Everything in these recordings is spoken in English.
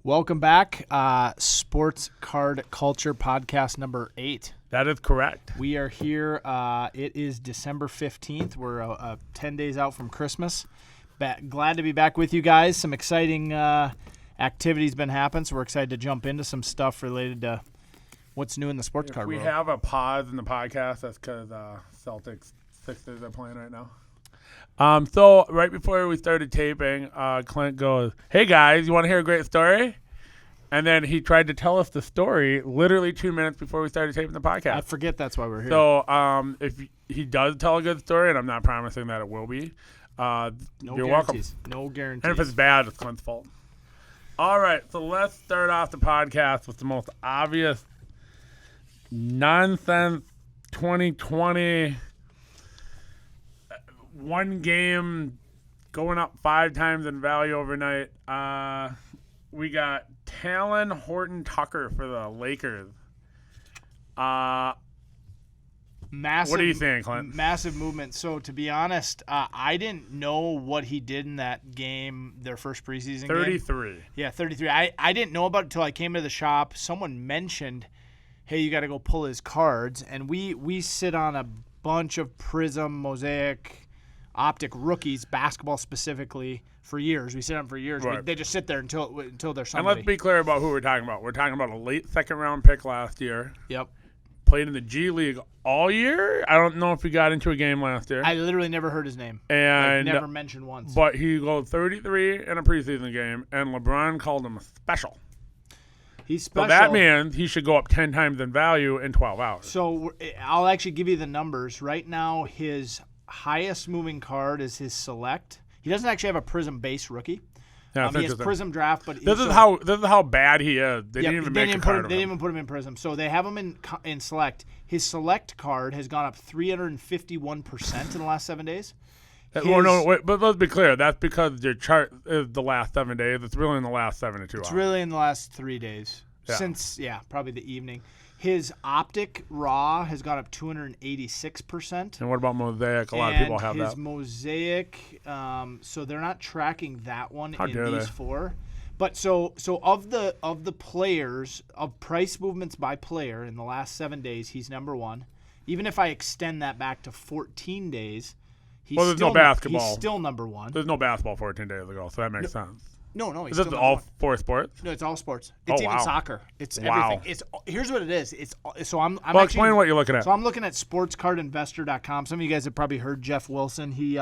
Welcome back. Sports Card Culture podcast number 8. That is correct. We are here. It is December 15th. We're 10 days out from Christmas. Glad to be back with you guys. Some exciting activities been happening, so we're excited to jump into some stuff related to what's new in the sports card world. We have a pause in the podcast. That's because Celtics Sixers are playing right now. So right before we started taping, Clint goes, "Hey guys, you want to hear a great story?" And then he tried to tell us the story literally 2 minutes before we started taping the podcast. I forget that's why we're here. So if he does tell a good story, and I'm not promising that it will be, you're welcome. No guarantees. And if it's bad, it's Clint's fault. All right, so let's start off the podcast with the most obvious nonsense 2020. One game going up 5 times in value overnight. We got Talon Horton Tucker for the Lakers. Massive, what do you think, Clint? Massive movement. So, to be honest, I didn't know what he did in that game, their first preseason 33. game. Yeah, 33. I didn't know about it until I came to the shop. Someone mentioned, hey, you got to go pull his cards. And we sit on a bunch of Prism, Mosaic, Optic rookies, basketball specifically, for years. We sit on them for years. Right. They just sit there until there's somebody. And let's be clear about who we're talking about. We're talking about a late second-round pick last year. Yep. Played in the G League all year. I don't know if he got into a game last year. I literally never heard his name. And never mentioned once. But he goes 33 in a preseason game, and LeBron called him special. He's special. So that means he should go up 10 times in value in 12 hours. So I'll actually give you the numbers. Right now, his highest moving card is his select. He doesn't actually have a Prism base rookie. Yeah, he has Prism draft, but this is how bad he is. They didn't even make a card of him. They didn't even put him in Prism. So they have him in select. His select card has gone up 351% in the last 7 days. But let's be clear. That's because your chart is the last 7 days. It's really in the last 72 hours. It's really in the last 3 days. Yeah. Since, probably the evening. His Optic Raw has gone up 286%. And what about Mosaic? A lot of people have that. His Mosaic, so they're not tracking that one How in these they? 4. But so of the players, of price movements by player in the last 7 days, he's number 1. Even if I extend that back to 14 days, there's no basketball. He's still number 1. There's no basketball 14 days ago, so that makes sense. No. Is this all 4 sports? No, it's all sports. It's even soccer. It's everything. Here's what it is. Explain what you're looking at. So I'm looking at sportscardinvestor.com. Some of you guys have probably heard Jeff Wilson. He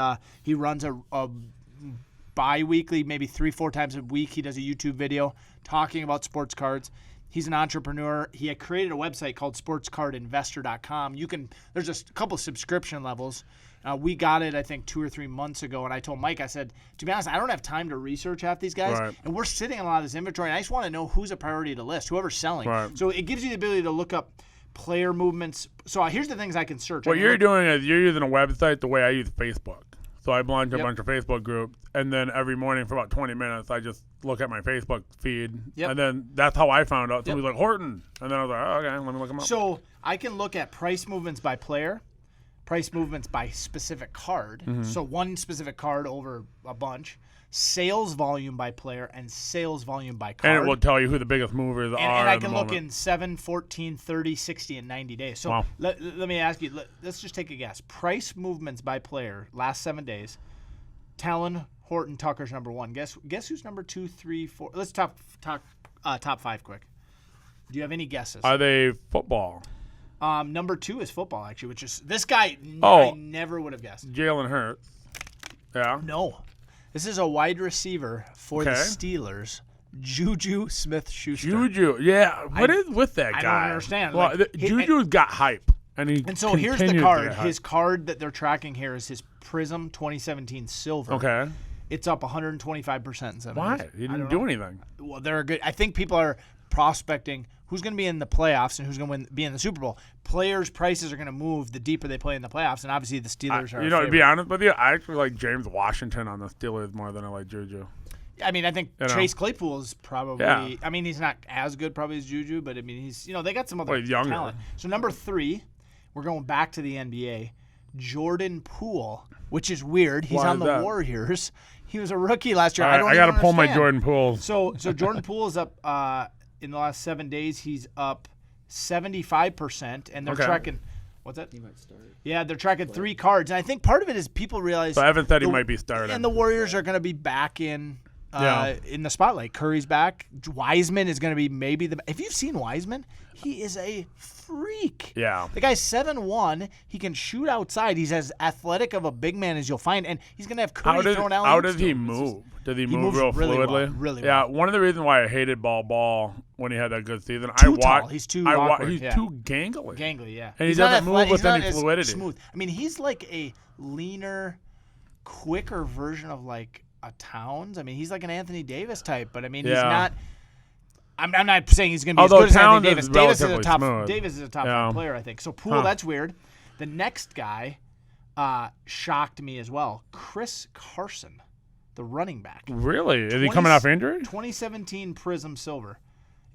runs a bi-weekly, maybe 3-4 times a week. He does a YouTube video talking about sports cards. He's an entrepreneur. He had created a website called sportscardinvestor.com. There's a couple subscription levels. We got it, I think, 2 or 3 months ago, and I told Mike, I said, to be honest, I don't have time to research half these guys, right. And we're sitting on a lot of this inventory, and I just want to know who's a priority to list, whoever's selling. Right. So it gives you the ability to look up player movements. So here's the things I can search. What you're doing is you're using a website the way I use Facebook. So I belong to a bunch of Facebook groups, and then every morning for about 20 minutes, I just look at my Facebook feed, and then that's how I found out. Somebody's like, Horton, and then I was like, oh, okay, let me look them up. So I can look at price movements by player, price movements by specific card, so one specific card over a bunch, sales volume by player, and sales volume by card. And it will tell you who the biggest movers are. And I can look in 7, 14, 30, 60, and 90 days. So let me ask you, let's just take a guess. Price movements by player, last 7 days. Talon Horton Tucker's number 1. Guess who's number 2, 3, 4? Let's top 5 quick. Do you have any guesses? Are they football? Number 2 is football, actually, which is this guy. I never would have guessed. Jalen Hurts. Yeah. No, this is a wide receiver for the Steelers. Juju Smith-Schuster. Juju, yeah. What is with that guy? I don't understand. Well, Juju's got hype, and so here's the card. His card that they're tracking here is his Prism 2017 Silver. Okay. It's up 125% in 7 days. Why? He didn't do anything. Well, they're good. I think people are prospecting who's going to be in the playoffs and who's going to be in the Super Bowl. Players' prices are going to move the deeper they play in the playoffs, and obviously the Steelers are. To be honest with you, I actually like James Washington on the Steelers more than I like Juju. I mean, I think Chase Claypool is probably. Yeah. I mean, he's not as good probably as Juju, but I mean, he's they got some other younger talent. So number 3, we're going back to the NBA. Jordan Poole, which is weird. He's on the Warriors. He was a rookie last year. I got to pull my Jordan Poole. So Jordan Poole is up in the last 7 days. He's up 75%, and they're tracking. What's that? He might start. Yeah, they're tracking 3 cards, and I think part of it is people realize. So Evan said he might be starting. And the Warriors are going to be back in the spotlight. Curry's back. Wiseman is going to be maybe the. If you've seen Wiseman, he is a freak. Yeah. The guy's 7'1". He can shoot outside. He's as athletic of a big man as you'll find, and he's going to have Curry throwing out. How does he move? Does he move real fluidly? Really yeah, well. One of the reasons why I hated Ball when he had that good season, tall. He's too awkward. He's too gangly. Gangly, yeah. And he doesn't move with any fluidity. Smooth. I mean, he's like a leaner, quicker version of like a Towns. I mean, he's like an Anthony Davis type, but I mean, he's not. I'm not saying he's going to be as good as Anthony Davis. Davis is a top 5 player, I think. So Poole, that's weird. The next guy shocked me as well. Chris Carson, the running back. Really? Is he coming off injury? 2017 Prism Silver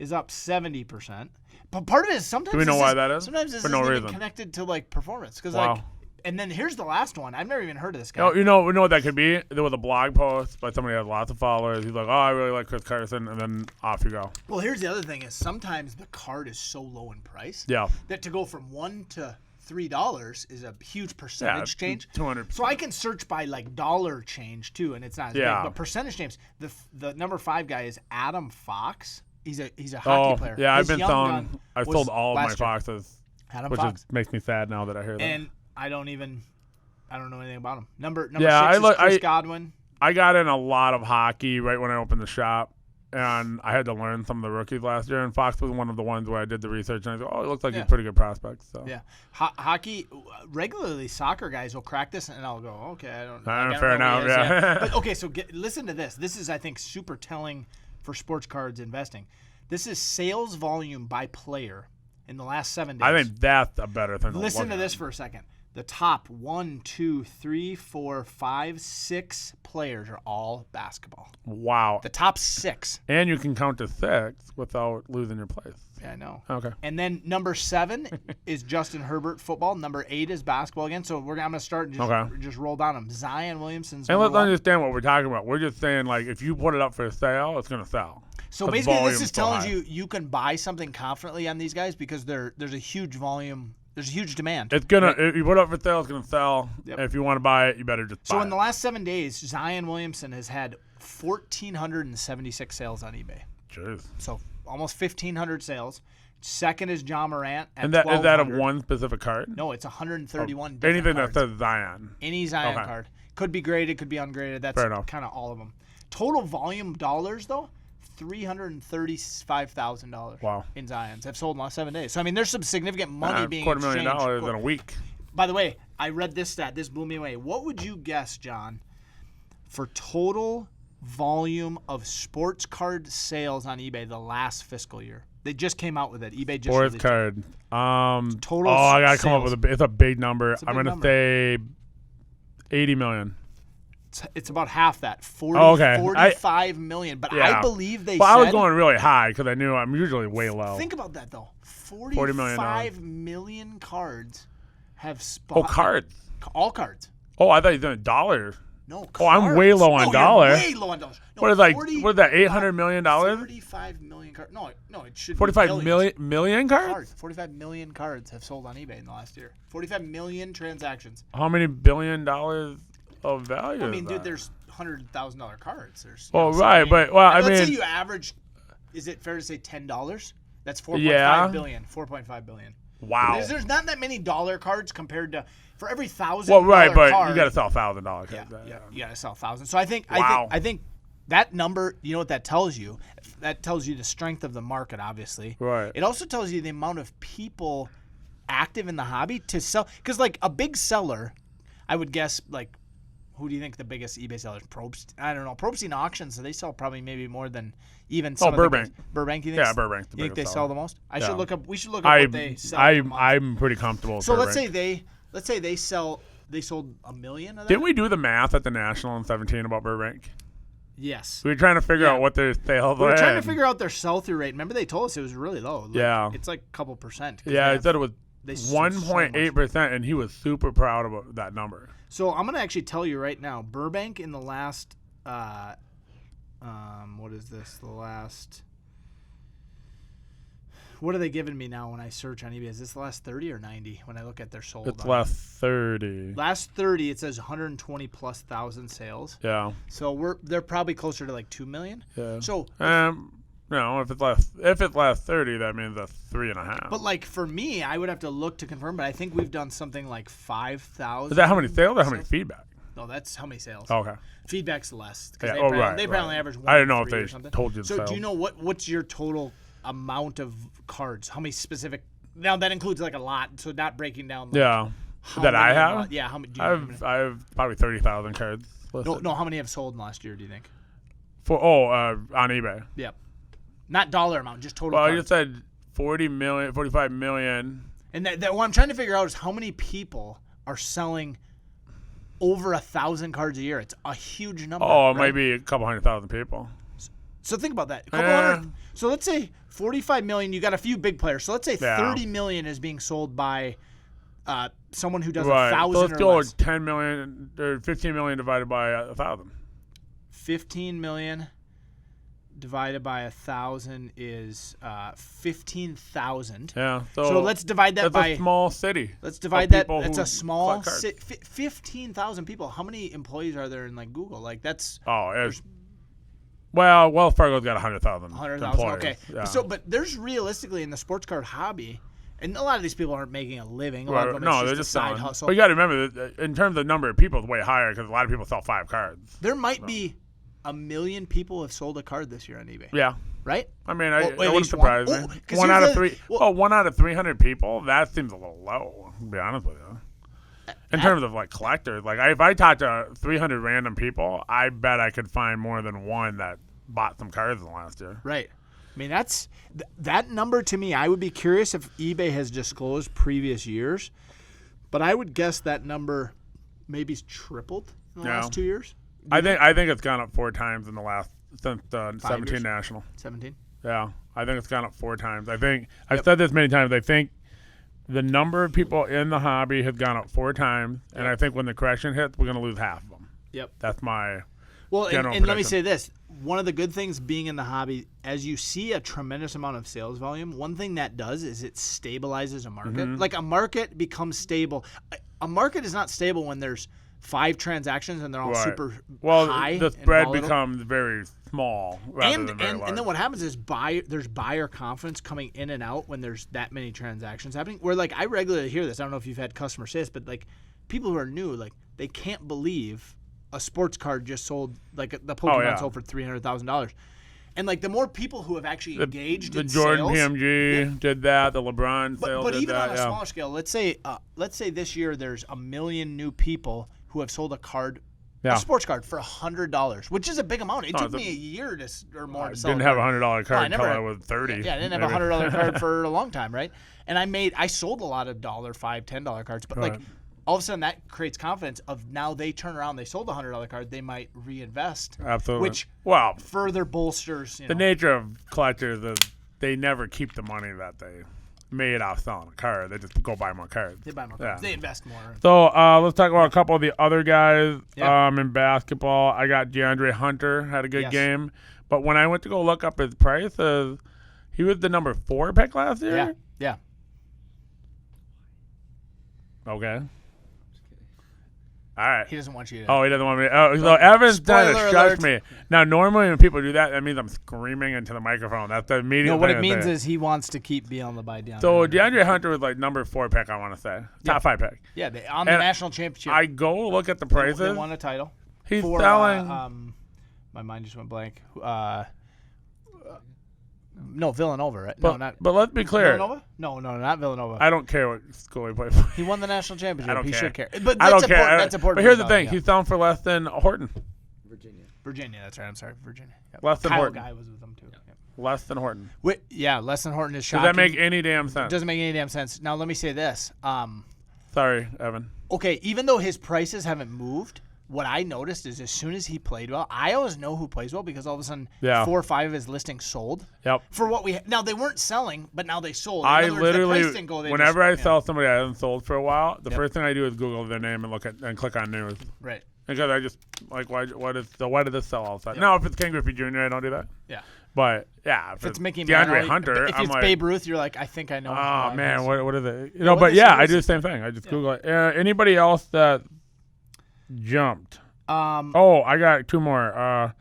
is up 70%. But part of it is sometimes. Do we know why that is? Sometimes this isn't even connected to like performance because like. And then here's the last one. I've never even heard of this guy. Oh, you know what that could be? There was a blog post by somebody who has lots of followers. He's like, oh, I really like Chris Carson, and then off you go. Well, here's the other thing is sometimes the card is so low in price that to go from $1 to $3 is a huge percentage change. 200. So I can search by like dollar change too, and it's not as big. But percentage change. The number 5 guy is Adam Fox. He's a hockey player. Yeah, I've sold all of my Foxes, which Fox. Makes me sad now that I hear that. And I don't know anything about him. Number 6 is Chris Godwin. I got in a lot of hockey right when I opened the shop, and I had to learn some of the rookies last year, and Fox was one of the ones where I did the research, and I thought, it looks like he's a pretty good prospect. So. Yeah. Hockey, regularly soccer guys will crack this, and I'll go, okay, I don't know. Fair enough, yeah. But, okay, so listen to this. This is, I think, super telling for sports cards investing. This is sales volume by player in the last 7 days. I think that's a better thing. Listen to this for a second. The top 1, 2, 3, 4, 5, 6 players are all basketball. Wow. The top 6. And you can count to 6 without losing your place. Yeah, I know. Okay. And then number 7 is Justin Herbert football. Number 8 is basketball again. So I'm going to start and just roll down them. Zion Williamson's And let's understand what we're talking about. We're just saying, like, if you put it up for sale, it's going to sell. So basically this is telling you can buy something confidently on these guys because there's a huge volume. There's a huge demand. It's gonna. If you put it up for sale, it's gonna sell. Yep. If you want to buy it, you better just buy it. So in the last 7 days, Zion Williamson has had 1,476 sales on eBay. Jeez. So almost 1,500 sales. Second is John Morant at is that of one specific card? No, it's 131. Anything cards. that says Zion. Any Zion card could be graded, could be ungraded. That's kind of all of them. Total volume dollars though. $335,000 in Zions have sold in the last 7 days. So I mean, there's some significant money being exchanged. $250,000 in a week. By the way, I read this stat. This blew me away. What would you guess, John, for total volume of sports card sales on eBay the last fiscal year? They just came out with it. eBay just sports card. Total. I gotta come up with it's a big number. I'm gonna say 80 million. It's about half that, 45 million. But I believe they said. I was going really high because I knew I'm usually way low. Think about that, though. 45 million cards have spot. Oh, cards. All cards. Oh, I thought you said dollars. No, cards. Oh, I'm way low on dollars. Way low on dollars. No, what is that, $800 million? 45 million cards. No, it should 45 million cards? 45 million cards have sold on eBay in the last year. 45 million transactions. How many $1 billion of value? I mean, dude, there's $100,000 cards. There's. Right, but let's say you average. Is it fair to say $10? That's 4.5 billion. 4.5 billion. Wow. There's not that many dollar cards compared to for every $1,000. Well, right, but card, you got to sell $1,000 cards. Yeah, you got to sell 1,000. So I think that number. You know what that tells you? That tells you the strength of the market. Obviously, right. It also tells you the amount of people active in the hobby to sell. Because like a big seller, I would guess like. Who do you think the biggest eBay seller is? Probst? I don't know. Probst auctions, so they sell probably maybe more than even some of Burbank. Burbank, you think? Yeah, Burbank. You think they sell the most? We should look up what they sell. I'm pretty comfortable with Burbank. let's say they sold 1 million of that. Didn't we do the math at the National in 17 about Burbank? Yes. We were trying to figure out what their sales were. We were trying to figure out their sell-through rate. Remember they told us it was really low. It's like a couple percent. Yeah, he said it was 1.8%, and he was super proud about that number. So I'm going to actually tell you right now, Burbank in the last what is this? What are they giving me now when I search on eBay? Is this the last 30 or 90 when I look at their sold? It's last 30. Last 30, it says 120 plus thousand sales. Yeah. So they're probably closer to like 2 million. Yeah. So no, if it's last 30, that means that's 3.5. But like for me, I would have to look to confirm. But I think we've done something like 5,000. Is that how many sales or how many feedback? No, that's how many sales. Okay. Feedback's less. Yeah. They apparently average 1 I didn't know to 3 if or something. told you. So do you know what's your total amount of cards? How many specific? Now that includes like a lot. So not breaking down. Like, yeah. That I have. Yeah. How many? I have probably 30,000 cards listed. No. How many have sold in the last year? Do you think? On eBay. Yep. Not dollar amount, just total. Well, cards. I just said 40 million, 45 million. And what I'm trying to figure out is how many people are selling over 1,000 cards a year. It's a huge number. Oh, it right? might be a couple 100,000 people. So think about that. A couple hundred. So let's say 45 million. You got a few big players. So let's say 30 million is being sold by someone who does 1,000 so let's or go less. 10 million or 15 million divided by 1,000. 15 million divided by 1,000 is 15,000. Yeah. So let's divide that by a small city. Let's divide that. That's a small 15,000 people. How many employees are there in like Google? Like that's Wells Fargo's got 100,000. 100,000. Okay. Yeah. So, but there's realistically in the sports card hobby, and a lot of these people aren't making a living. A lot of them they're just just a side selling. hustle. But you got to remember that in terms of number of people, it's way higher because a lot of people sell 5 cards. There might be 1 million people have sold a card this year on eBay. Yeah. Right? I mean, it at wouldn't least surprise one. me. Oh, 1 out of 3. well, 1 out of 300 people. That seems a little low. To be honest with you. In terms of like collectors, like if I talked to 300 random people, I bet I could find more than one that bought some cards in the last year. Right. I mean, that's that number to me. I would be curious if eBay has disclosed previous years, but I would guess that number maybe's tripled in the last 2 years. I think it's gone up 4 times in the last since the 17 years? national. 17. Yeah, I think it's gone up 4 times. I think I've said this many times. I think the number of people in the hobby has gone up 4 times, and I think when the correction hits, we're going to lose half of them. Yep. That's my Well, general and let me prediction. say this. One of the good things being in the hobby, as you see a tremendous amount of sales volume, one thing that does is it stabilizes a market. Mm-hmm. Like a market becomes stable. A market is not stable when there's 5 transactions and they're all super high. The spread and volatile. becomes very small rather than very large. And then what happens is there's buyer confidence coming in and out when there's that many transactions happening. Where like I regularly hear this. I don't know if you've had customers say this, but like people who are new, like they can't believe a sports card just sold, like the Pokemon sold for $300,000. And like the more people who have actually engaged the in Jordan sales, PMG did that. The LeBron sale but did even that. on a smaller scale, let's say this year there's 1 million new people who have sold a card, a sports card for $100, which is a big amount. It took me a year or more to sell. I didn't have a $100 card until I was 30. Yeah, I didn't have a $100 card for a long time, right? And I sold a lot of $1, $5, $10 cards, but like all of a sudden that creates confidence of now they turn around, they sold a $100 card, they might reinvest. Absolutely. Which further bolsters. The nature of collectors is they never keep the money that they made off selling a card. They just go buy more cards. They buy more cards. They invest more. So let's talk about a couple of the other guys in basketball. I got DeAndre Hunter, had a good game. But when I went to go look up his prices, he was the number 4 pick last year? Yeah. Okay. All right. He doesn't want you to. Oh, he doesn't want me. So Evan's trying to shush alert. me. Now, normally when people do that, that means I'm screaming into the microphone. That's the immediate No, what thing it I means say. is he wants to keep being on the buy down. So DeAndre Hunter was like number 4 pick, I want to say. Top 5 pick. Yeah, on the national championship. I go look at the prices. They won a title. He's for, selling. My mind just went blank. No, Villanova, right? But, no, not. But let's be clear. Villanova? No, not Villanova. I don't care what school he played for. He won the national championship. I don't he care. should care. But I don't care. That's important. But here's the thing. He's selling for less than Horton. Virginia, that's right. I'm sorry, Virginia. Yep. Less than Kyle Horton. Guy was with them too. Yep. Less than Horton. Less than Horton is shocking. Does that make any damn sense? It doesn't make any damn sense. Now let me say this. Sorry, Evan. Okay, even though his prices haven't moved, what I noticed is as soon as he played well, I always know who plays well because all of a sudden 4 or 5 of his listings sold. Yep. For what we now they weren't selling, but now they sold. In I other words, literally, the price didn't go, whenever I sell somebody I haven't sold for a while, the first thing I do is Google their name and look at and click on news. Right. Because I just like why did this sell all of a sudden? No, if it's Ken Griffey Jr., I don't do that. Yeah. But yeah, if it's Mickey DeAndre Mantle, Hunter, if it's Babe Ruth, you're like, I think I know. Oh man, what is it? You know, but yeah, I do the same thing. I just Google it. Anybody else that jumped? I got 2 more. All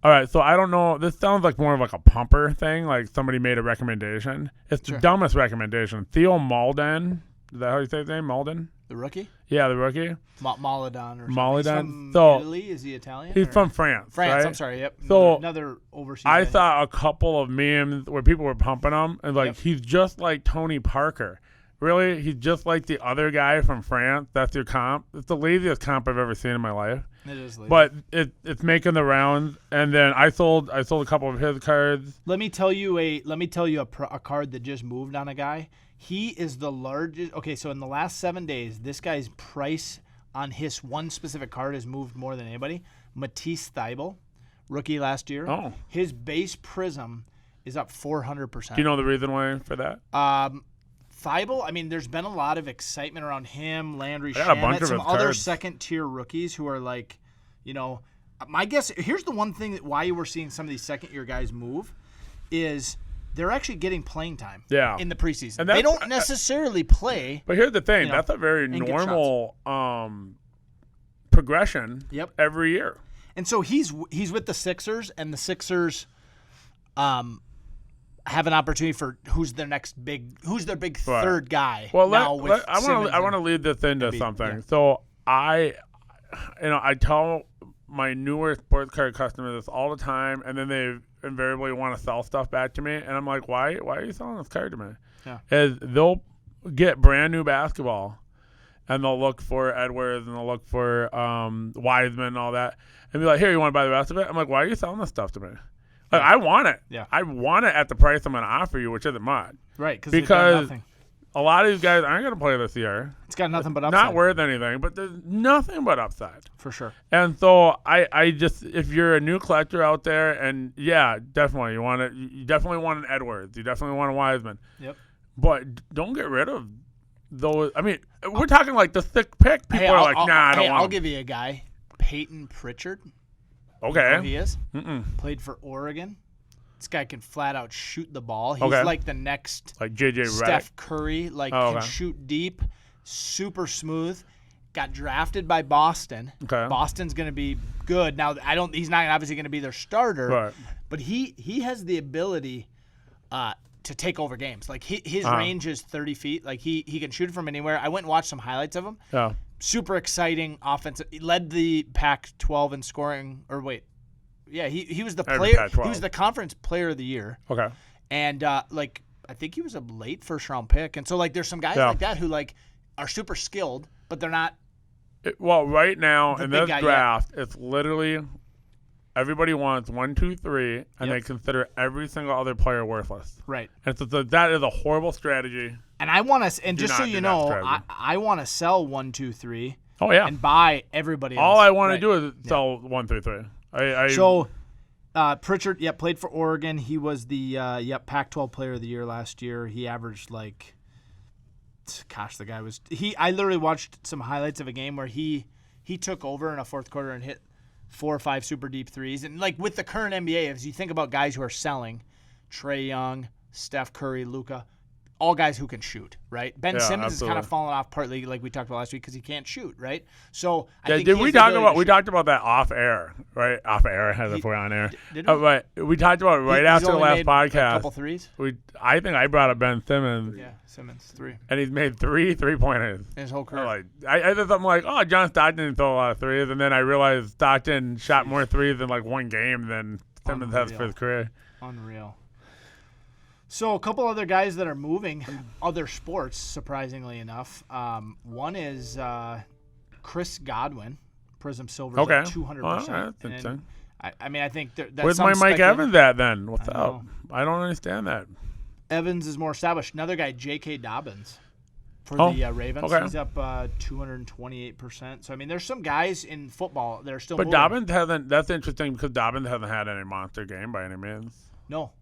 right, so I don't know. This sounds like more of like a pumper thing. Like somebody made a recommendation. It's the dumbest recommendation. Theo Malden. Is that how you say his name? Malden? The rookie? Yeah, the rookie. Maladon or something. Maladon. He's from Italy? Is he Italian? He's from France. France, right? I'm sorry. Yep. So another overseas. I saw a couple of memes where people were pumping him, and like he's just like Tony Parker. Really, he's just like the other guy from France. That's your comp. It's the laziest comp I've ever seen in my life. It is lazy. But it's making the rounds. And then I sold a couple of his cards. Let me tell you a card that just moved on a guy. He is the largest. Okay, so in the last 7 days, this guy's price on his one specific card has moved more than anybody. Matisse Thybulle, rookie last year. Oh. His base prism is up 400%. Do you know the reason why for that? Thybulle, I mean, there's been a lot of excitement around him, Landry I got a bunch Shamet, of some his other cards. second-tier rookies who are like, you know, my guess, here's the one thing that why we're seeing some of these second-year guys move is they're actually getting playing time in the preseason. And they don't necessarily play. But here's the thing. That's a very normal progression every year. And so he's with the Sixers, and the Sixers have an opportunity for who's their big third guy. Well, I want to lead this into something. Yeah. So I tell my newer sports card customers this all the time, and then they invariably want to sell stuff back to me, and I'm like, why are you selling this card to me? Yeah. Is they'll get brand new basketball, and they'll look for Edwards, and they'll look for Wiseman and all that, and be like, here, you want to buy the rest of it? I'm like, why are you selling this stuff to me? Like, I want it. Yeah. I want it at the price I'm going to offer you, which isn't much. Right. Because a lot of these guys aren't going to play this year. It's got nothing but upside. Not worth anything, but there's nothing but upside. For sure. And so I just, if you're a new collector out there, and yeah, definitely, you definitely want an Edwards. You definitely want a Wiseman. Yep. But don't get rid of those. I mean, we're talking like the thick pick. People are like, nah, I don't want I'll give you a guy, Peyton Pritchard. Okay. You know who he is? Mm-mm. Played for Oregon. This guy can flat out shoot the ball. He's like the next like JJ Steph Curry. Can shoot deep, super smooth. Got drafted by Boston. Okay. Boston's going to be good. Now he's not obviously going to be their starter. Right. But he has the ability to take over games. Like his range is 30 feet. Like he can shoot it from anywhere. I went and watched some highlights of him. Yeah. Super exciting offensive. He led the Pac-12 in scoring. Or wait, yeah, he was the player. Pac-12. He was the conference player of the year. Okay. And I think he was a late first round pick. And so there's some guys like that who are super skilled, but they're not. Right now in this draft, it's literally everybody wants 1, 2, 3, and they consider every single other player worthless. Right. And so that is a horrible strategy. And I want to, and just so you know, I want to sell 1, 2, 3. Oh yeah. And buy everybody else. All I want to do is sell 1 through 3. So Pritchard, played for Oregon. He was the Pac-12 Player of the Year last year. He averaged the guy was I literally watched some highlights of a game where he took over in a fourth quarter and hit 4 or 5 super deep threes. And with the current NBA, as you think about guys who are selling, Trae Young, Steph Curry, Luka, all guys who can shoot, right? Ben Simmons is kind of fallen off partly, like we talked about last week, because he can't shoot, right? So I think we talked about that off air, right? Off air, as if we're on air. Did we? Right. We talked about it after the last podcast. A couple threes. I think I brought up Ben Simmons. Yeah, Simmons 3. And he's made 3 3-pointers in his whole career. I did something like, John Stockton didn't throw a lot of threes, and then I realized Stockton shot more threes in one game than Simmons has for his career. Unreal. So a couple other guys that are moving other sports, surprisingly enough. One is Chris Godwin, Prism Silver, 200%. That's interesting. I think that's where's my Mike Evans at then? What's up? I don't understand that. Evans is more established. Another guy, J.K. Dobbins. for the Ravens. Okay. He's up 228%. So I mean, there's some guys in football that are still. But moving. Dobbins hasn't. That's interesting because Dobbins hasn't had any monster game by any means. No.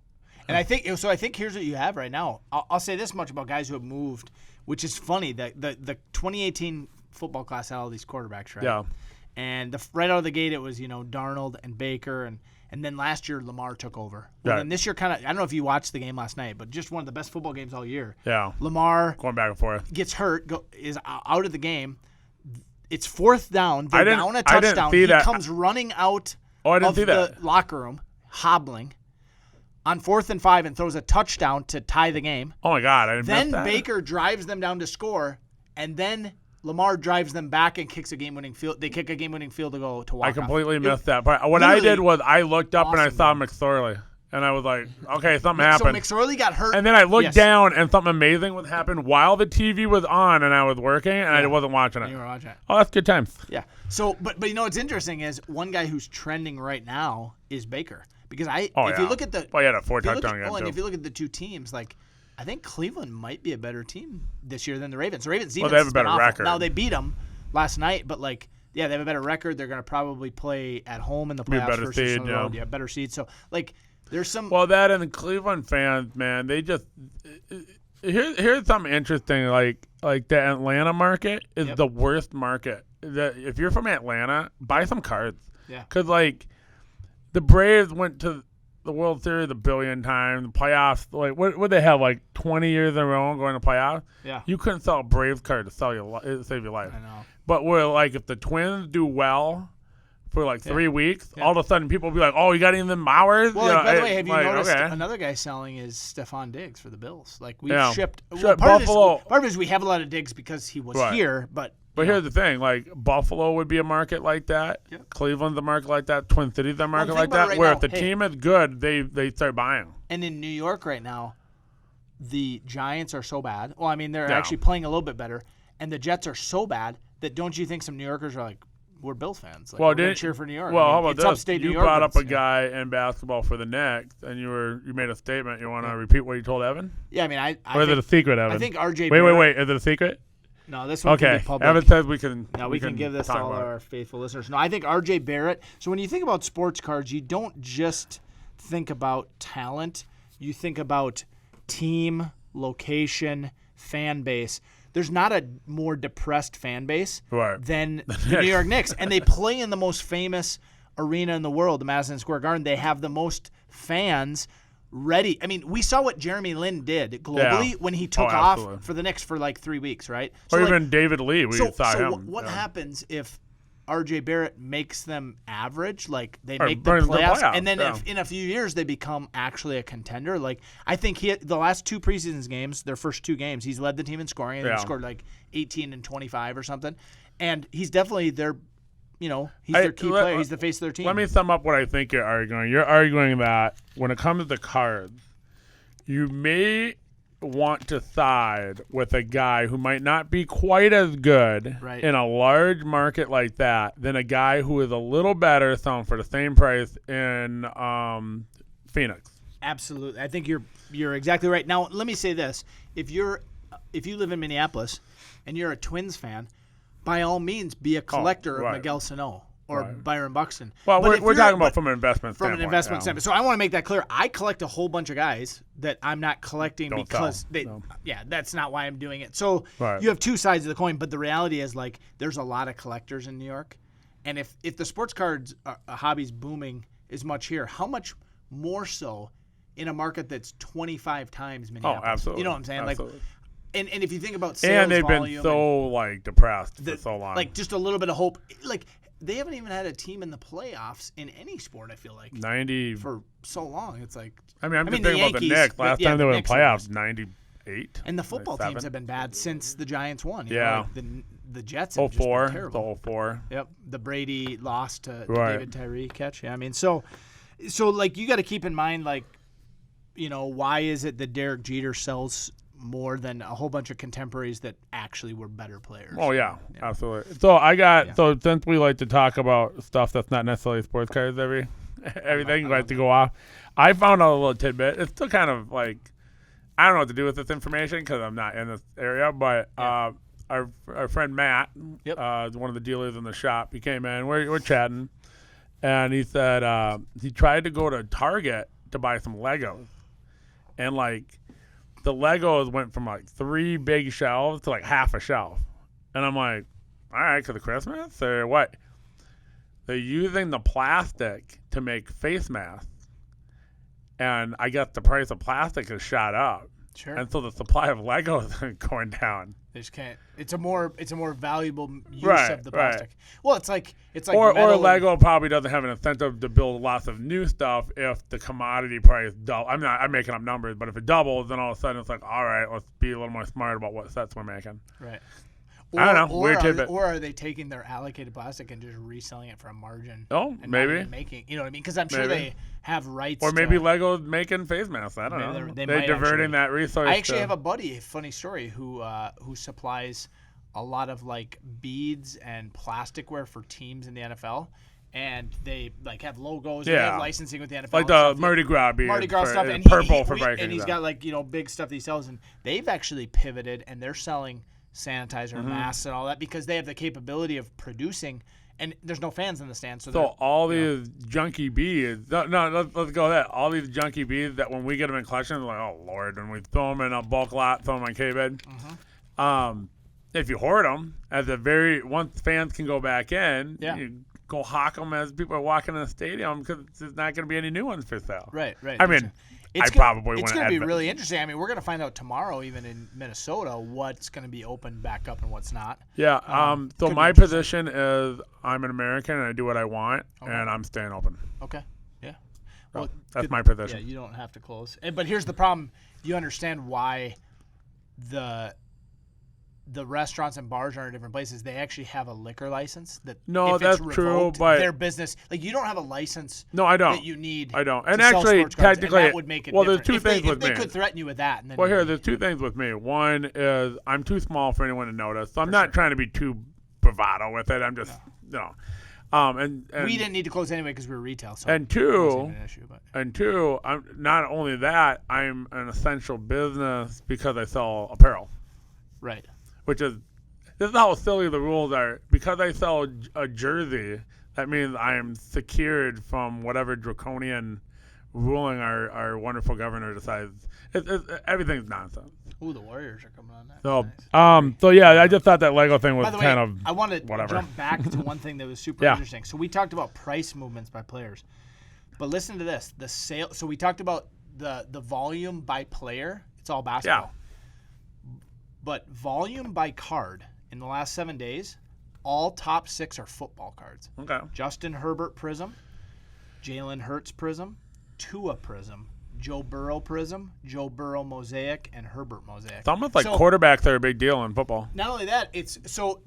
And I think so. I think here's what you have right now. I'll say this much about guys who have moved, which is funny that the 2018 football class had all these quarterbacks, right? Yeah. And right out of the gate, it was Darnold and Baker, and then last year Lamar took over. Well, Right. And this year, I don't know if you watched the game last night, but just one of the best football games all year. Yeah. Lamar Going back and forth. gets hurt, is out of the game. It's fourth down. They're down a I didn't touchdown. see He that. comes running out I didn't of see the that. locker room, hobbling, on 4th and 5 and throws a touchdown to tie the game. Oh my God! I didn't Then miss that. Baker drives them down to score, and then Lamar drives them back and kicks a game-winning field. They kick a game-winning field goal to walk I off. completely missed that part. What I did was I looked up and I awesome saw game. McSorley, and I was like, okay, something So happened. McSorley got hurt. And then I looked Yes. down, and something amazing was happening while the TV was on, and I was working, and I wasn't watching You it. were watching it. Oh, that's good times. Yeah. So, but what's interesting is one guy who's trending right now is Baker, because if you look at the Well, he had a 4 if you look touchdown at- game oh, and too. if you look at the two teams, like I think Cleveland might be a better team this year than the Ravens. The Ravens defense they have a has been better awful. record. Now they beat them last night, but they have a better record. They're going to probably play at home in the Be a playoffs better versus seed, on the road. Yeah, better seed. So there's some. Well, that and the Cleveland fans, man, they just here's something interesting. Like the Atlanta market is Yep. the worst market. If you're from Atlanta, buy some cards. Yeah. Because the Braves went to the World Series a billion times. The playoffs, what they have 20 years in a row going to playoffs. Yeah. You couldn't sell a Braves card to save your life. I know. But if the Twins do well for 3 weeks, Yeah. all of a sudden people will be like, "Oh, you got any of them Mowers?" Well, by the way, have you noticed okay. another guy selling is Stephon Diggs for the Bills? We've Yeah. shipped. Sure, part Buffalo- of it is we have a lot of Diggs because he was Right. here, but Here's the thing: Buffalo would be a market like that. Yeah. Cleveland's a market like that. Twin Cities a market think like about that. it right Where now. if the Hey. team is good, they start buying. And in New York right now, the Giants are so bad. Well, I mean, they're Yeah. actually playing a little bit better, and the Jets are so bad that don't you think some New Yorkers are like, we're Bills fans. We're going to cheer for New York. Well, I mean, how about it's this? upstate You New York. brought up a it's- guy in basketball for the Knicks, and you made a statement. You want to repeat what you told Evan? Yeah, I mean, Or is it a secret, Evan? I think RJ. Wait. Is it a secret? No, this one can Okay. be public. Evan says we can. Now we can give this to talk all about it. our faithful listeners. No, I think RJ Barrett. So when you think about sports cards, you don't just think about talent. You think about team, location, fan base. There's not a more depressed fan base Right. than the New York Knicks. And they play in the most famous arena in the world, the Madison Square Garden. They have the most fans ready. I mean, we saw what Jeremy Lin did globally Yeah. when he took Oh, off absolutely. for the Knicks for 3 weeks, right? Or So, even David Lee, we saw him. what Yeah. happens if RJ Barrett makes them average, they Or make the brings them to playoffs, playoffs, and then yeah. if in a few years they become actually a contender? I think the last 2 preseason games, their first 2 games, he's led the team in scoring. And Yeah. he scored 18 and 25 or something, and he's definitely their, he's their key player. He's the face of their team. Let me sum up what I think you're arguing. You're arguing that when it comes to cards, you may want to side with a guy who might not be quite as good Right. in a large market like that than a guy who is a little better selling for the same price in Phoenix. Absolutely. I think you're exactly right. Now, let me say this. If you live in Minneapolis and you're a Twins fan, by all means be a collector right. of Miguel Sano or Right. Byron Buxton. Well, But if we're you're- talking about but from an investment from standpoint. an investment yeah. standpoint. So I want to make that clear. I collect a whole bunch of guys that I'm not collecting Don't because sell. No. that's not why I'm doing it. So Right. you have two sides of the coin, but the reality is there's a lot of collectors in New York. And if the sports cards hobby's booming as much here, how much more so in a market that's 25 times Minneapolis? absolutely. You know what I'm saying? Absolutely. And if you think about sales And they've been volume so depressed for so long. just a little bit of hope. They haven't even had a team in the playoffs in any sport, I feel like, 90. for so long. It's like I'm just the thinking about the Yankees, Knicks. but Last yeah, time they the were in Knicks are playoffs, 98. and the football 97. teams have been bad since the Giants won. Yeah. The Jets have just been 04. The terrible. 04. Yep, the Brady loss to Right. David Tyree catch. Yeah, I mean, so you got to keep in mind, why is it that Derek Jeter sells more than a whole bunch of contemporaries that actually were better players? Oh yeah, absolutely. So since we like to talk about stuff that's not necessarily sports cards, everything we like to go off. I found out a little tidbit. It's still kind of I don't know what to do with this information because I'm not in this area, but our friend Matt, one of the dealers in the shop, he came in. We're chatting, and he said he tried to go to Target to buy some Legos, and like the Legos went from like 3 big shelves to like half a shelf, and I'm like, all right, because of Christmas or what? They're using the plastic to make face masks. And I guess the price of plastic has shot up. Sure. And so the supply of Legos is going down. They just can't. It's a more valuable use of the plastic. Right. Well, it's like or Lego probably doesn't have an incentive to build lots of new stuff if the commodity price doubles. I'm making up numbers, but if it doubles, then all of a sudden it's like, all right, let's be a little more smart about what sets we're making. Right. I don't know. Weird tidbit. Or are they taking their allocated plastic and just reselling it for a margin? Oh, and maybe. Making, you know what I mean? Because I'm sure they have rights. Or maybe Lego's making face masks. I don't know. They're diverting that resource. I actually have a buddy, a funny story, who supplies a lot of like beads and plasticware for teams in the NFL. And they like have logos. They have licensing with the NFL. Like the Mardi Gras beads. Mardi Gras stuff. And purple for Vikings. And he's got like, big stuff that he sells. And they've actually pivoted and they're selling sanitizer, masks, and all that because they have the capability of producing, and there's no fans in the stands. So all these junky beads. No, let's go with that. All these junky beads that when we get them in collection, like, oh Lord, when we throw them in a bulk lot, throw them on K-bed. If you hoard them, once fans can go back in, you go hawk them as people are walking in the stadium because there's not going to be any new ones for sale. Right. I mean. It's going to be really interesting. I mean, we're going to find out tomorrow, even in Minnesota, what's going to be opened back up and what's not. Yeah. So my position is I'm an American and I do what I want, and I'm staying open. Okay. Yeah. Well, that's my position. Yeah, you don't have to close. But here's the problem. You understand why the restaurants and bars are in different places. They actually have a liquor license that that's true, but their business, like you don't have a license. No, I don't. That you need. I don't. And actually, technically, that would make it there's two things with me. They could threaten you with that. And then there's two things with me. One is I'm too small for anyone to notice, so I'm not trying to be too bravado with it. I'm just and we didn't need to close anyway because we were retail. So and two, I'm not only that, I'm an essential business because I sell apparel. Right. This is how silly the rules are. Because I sell a jersey, that means I am secured from whatever draconian ruling our wonderful governor decides. Everything's nonsense. Ooh, the Warriors are coming on that. So, nice. So yeah, I just thought that Lego thing was By the way, kind of I want to whatever. Jump back to one thing that was super interesting. So we talked about price movements by players, but listen to this: the sale. So we talked about the volume by player. It's all basketball. Yeah. But volume by card in the last 7 days, all top 6 are football cards. Okay. Justin Herbert Prism, Jalen Hurts Prism, Tua Prism, Joe Burrow Prism, Joe Burrow Mosaic, and Herbert Mosaic. It's almost like quarterbacks are a big deal in football. Not only that, it's so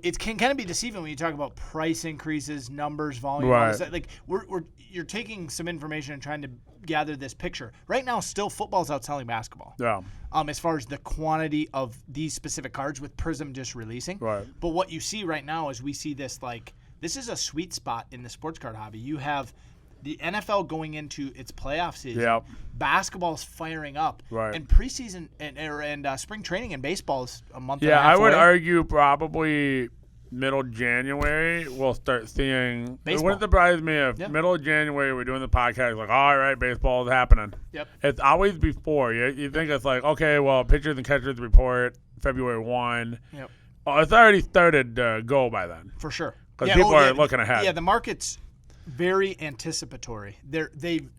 it can kind of be deceiving when you talk about price increases, numbers, volume. Right. Like you're taking some information and trying to gather this picture. Right now, still football's outselling basketball. Yeah. As far as the quantity of these specific cards with Prism just releasing. Right. But what you see right now is we see this this is a sweet spot in the sports card hobby. You have the NFL going into its playoff season. Yep. Basketball's firing up. Right. And preseason and spring training in baseball is a month and a half I would away. argue probably middle January we'll start seeing. Baseball. It wouldn't surprise me if middle of January we're doing the podcast like, all right, baseball is happening. Yep. It's always before. You think it's like, okay, well, pitchers and catchers report February 1. Yep. Oh, it's already started to go by then. For sure. Because people are looking ahead. Yeah, the market's very anticipatory.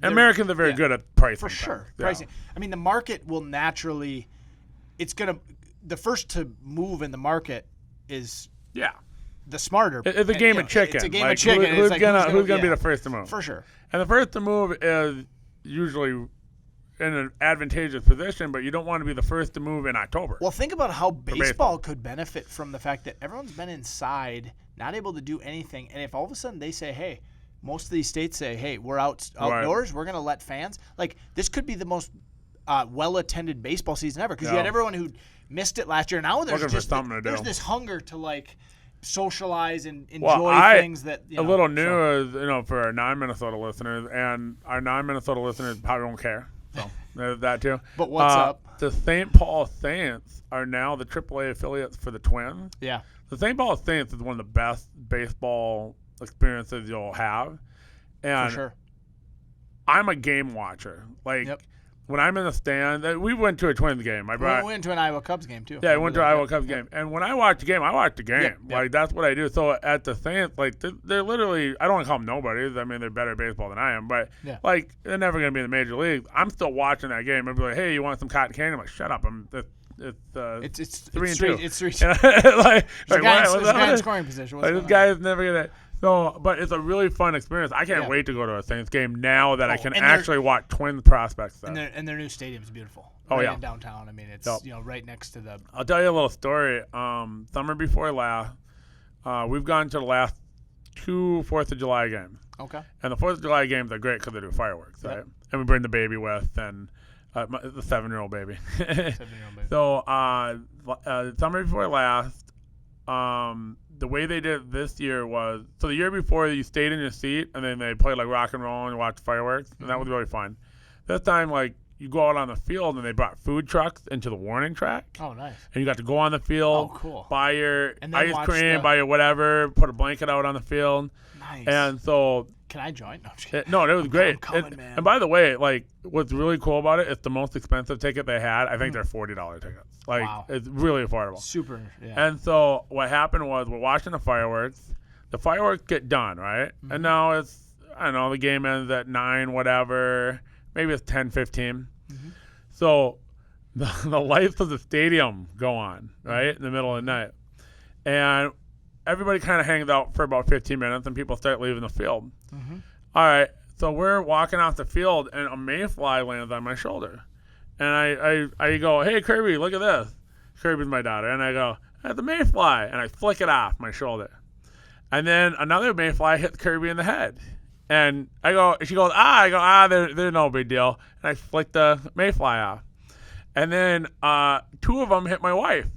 Americans are very good at pricing. For sure. Yeah. Pricing. I mean, the market will naturally the first to move in the market is the smarter. It's a game of chicken. It's a game of chicken. Who's gonna be the first to move? For sure. And the first to move is usually in an advantageous position, but you don't want to be the first to move in October. Well, think about how baseball could benefit from the fact that everyone's been inside, not able to do anything, and if all of a sudden they say, hey, most of these states say, hey, we're outdoors, we're going to let fans. Like, this could be the most well-attended baseball season ever because you had everyone who missed it last year. Now there's there's this hunger to, socialize and enjoy things that, a little new is, for our non-Minnesota listeners, and our non-Minnesota listeners probably don't care. So there's that too. But what's up? the St. Paul Saints are now the AAA affiliates for the Twins. Yeah. The St. Paul Saints is one of the best baseball experiences you'll have. And For sure. I'm a game watcher. Like, Yep. when I'm in the stand, we went to a Twins game. We went to an Iowa Cubs game, too. Yeah, I went to an Iowa Cubs game. And when I watch a game, I watch the game. Yep. Like, that's what I do. So at the Saints, like, they're literally, I don't want to call them nobodies. I mean, they're better at baseball than I am. But, like, they're never going to be in the major leagues. I'm still watching that game. I'd be like, hey, you want some cotton candy? I'm like, shut up. It's 3-2. It's 3. Like, There's a guy in scoring position. Like, this guy is never going to. So, but it's a really fun experience. I can't wait to go to a Saints game now that I can actually watch Twins prospects there. And their new stadium's beautiful. In downtown. I mean, it's right next to the. I'll tell you a little story. Summer before last, we've gone to the last 2 4th of July games. Okay. And the 4th of July games are great because they do fireworks, right? And we bring the baby with, and the 7-year-old baby. 7-year-old baby. So summer before last, the way they did it this year was, so the year before you stayed in your seat and then they played like rock and roll and watched fireworks, and that was really fun. This time, like, you go out on the field and they brought food trucks into the warning track. Oh, nice. And you got to go on the field, buy your ice cream, buy your whatever, put a blanket out on the field. Nice. And so. Can I join? No, it was great. I'm coming, man. And by the way, like, what's really cool about it, it's the most expensive ticket they had. I think they're $40 tickets. Like, it's really affordable. Super, yeah. And so what happened was we're watching the fireworks. The fireworks get done, right? Mm-hmm. And now it's, I don't know, the game ends at 9, whatever. Maybe it's 10:15. Mm-hmm. So the lights of the stadium go on, right, in the middle of the night. And everybody kind of hangs out for about 15 minutes, and people start leaving the field. Mm-hmm. All right, so we're walking off the field, and a mayfly lands on my shoulder. And I go, hey, Kirby, look at this. Kirby's my daughter. And I go, that's a mayfly. And I flick it off my shoulder. And then another mayfly hits Kirby in the head. And I go, she goes, they're no big deal. And I flick the mayfly off. And then 2 of them hit my wife.